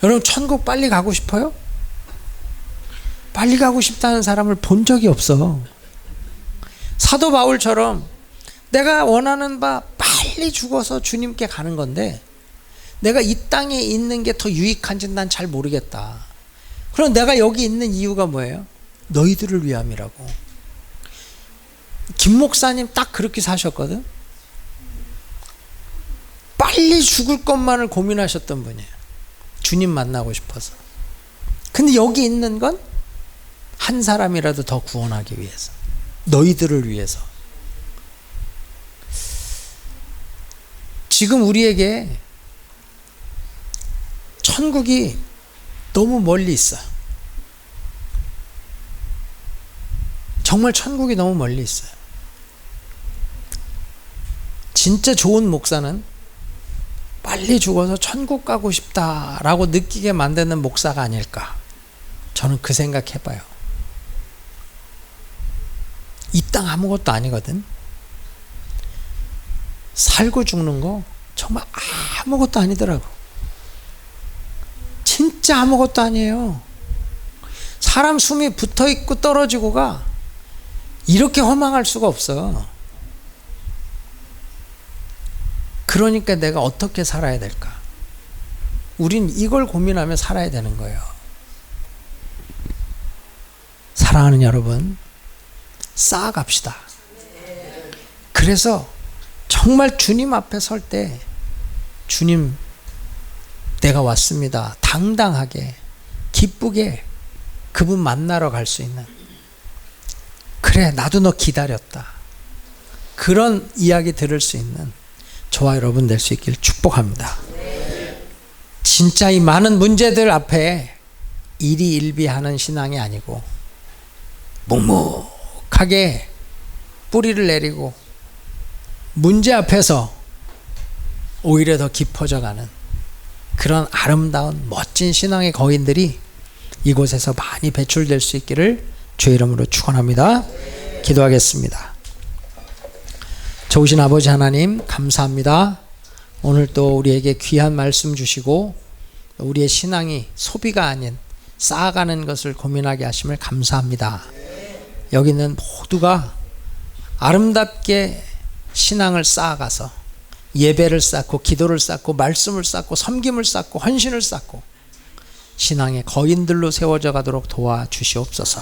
여러분, 천국 빨리 가고 싶어요? 빨리 가고 싶다는 사람을 본 적이 없어. 사도 바울처럼 내가 원하는 바 빨리 죽어서 주님께 가는 건데, 내가 이 땅에 있는 게 더 유익한지는 난 잘 모르겠다. 그럼 내가 여기 있는 이유가 뭐예요? 너희들을 위함이라고. 김 목사님 딱 그렇게 사셨거든. 빨리 죽을 것만을 고민하셨던 분이에요. 주님 만나고 싶어서. 근데 여기 있는 건 한 사람이라도 더 구원하기 위해서, 너희들을 위해서. 지금 우리에게 천국이 너무 멀리 있어. 정말 천국이 너무 멀리 있어요. 진짜 좋은 목사는 빨리 죽어서 천국 가고 싶다라고 느끼게 만드는 목사가 아닐까. 저는 그 생각 해봐요. 이 땅 아무것도 아니거든. 살고 죽는 거 정말 아무것도 아니더라고. 진짜 아무것도 아니에요. 사람 숨이 붙어있고 떨어지고가 이렇게 허망할 수가 없어. 그러니까 내가 어떻게 살아야 될까? 우린 이걸 고민하며 살아야 되는 거예요. 사랑하는 여러분, 쌓아갑시다. 그래서 정말 주님 앞에 설 때 주님 내가 왔습니다. 당당하게 기쁘게 그분 만나러 갈 수 있는, 그래 나도 너 기다렸다, 그런 이야기 들을 수 있는 저와 여러분 될 수 있길 축복합니다. 진짜 이 많은 문제들 앞에 일희일비하는 신앙이 아니고 묵묵하게 뿌리를 내리고 문제 앞에서 오히려 더 깊어져가는 그런 아름다운 멋진 신앙의 거인들이 이곳에서 많이 배출될 수 있기를 주의 이름으로 축원합니다. 기도하겠습니다. 좋으신 아버지 하나님, 감사합니다. 오늘 또 우리에게 귀한 말씀 주시고 우리의 신앙이 소비가 아닌 쌓아가는 것을 고민하게 하심을 감사합니다. 여기 있는 모두가 아름답게 신앙을 쌓아가서 예배를 쌓고 기도를 쌓고 말씀을 쌓고 섬김을 쌓고 헌신을 쌓고 신앙의 거인들로 세워져 가도록 도와주시옵소서.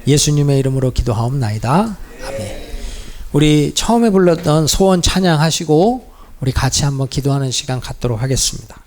예수님의 이름으로 기도하옵나이다. 아멘. 우리 처음에 불렀던 소원 찬양하시고 우리 같이 한번 기도하는 시간 갖도록 하겠습니다.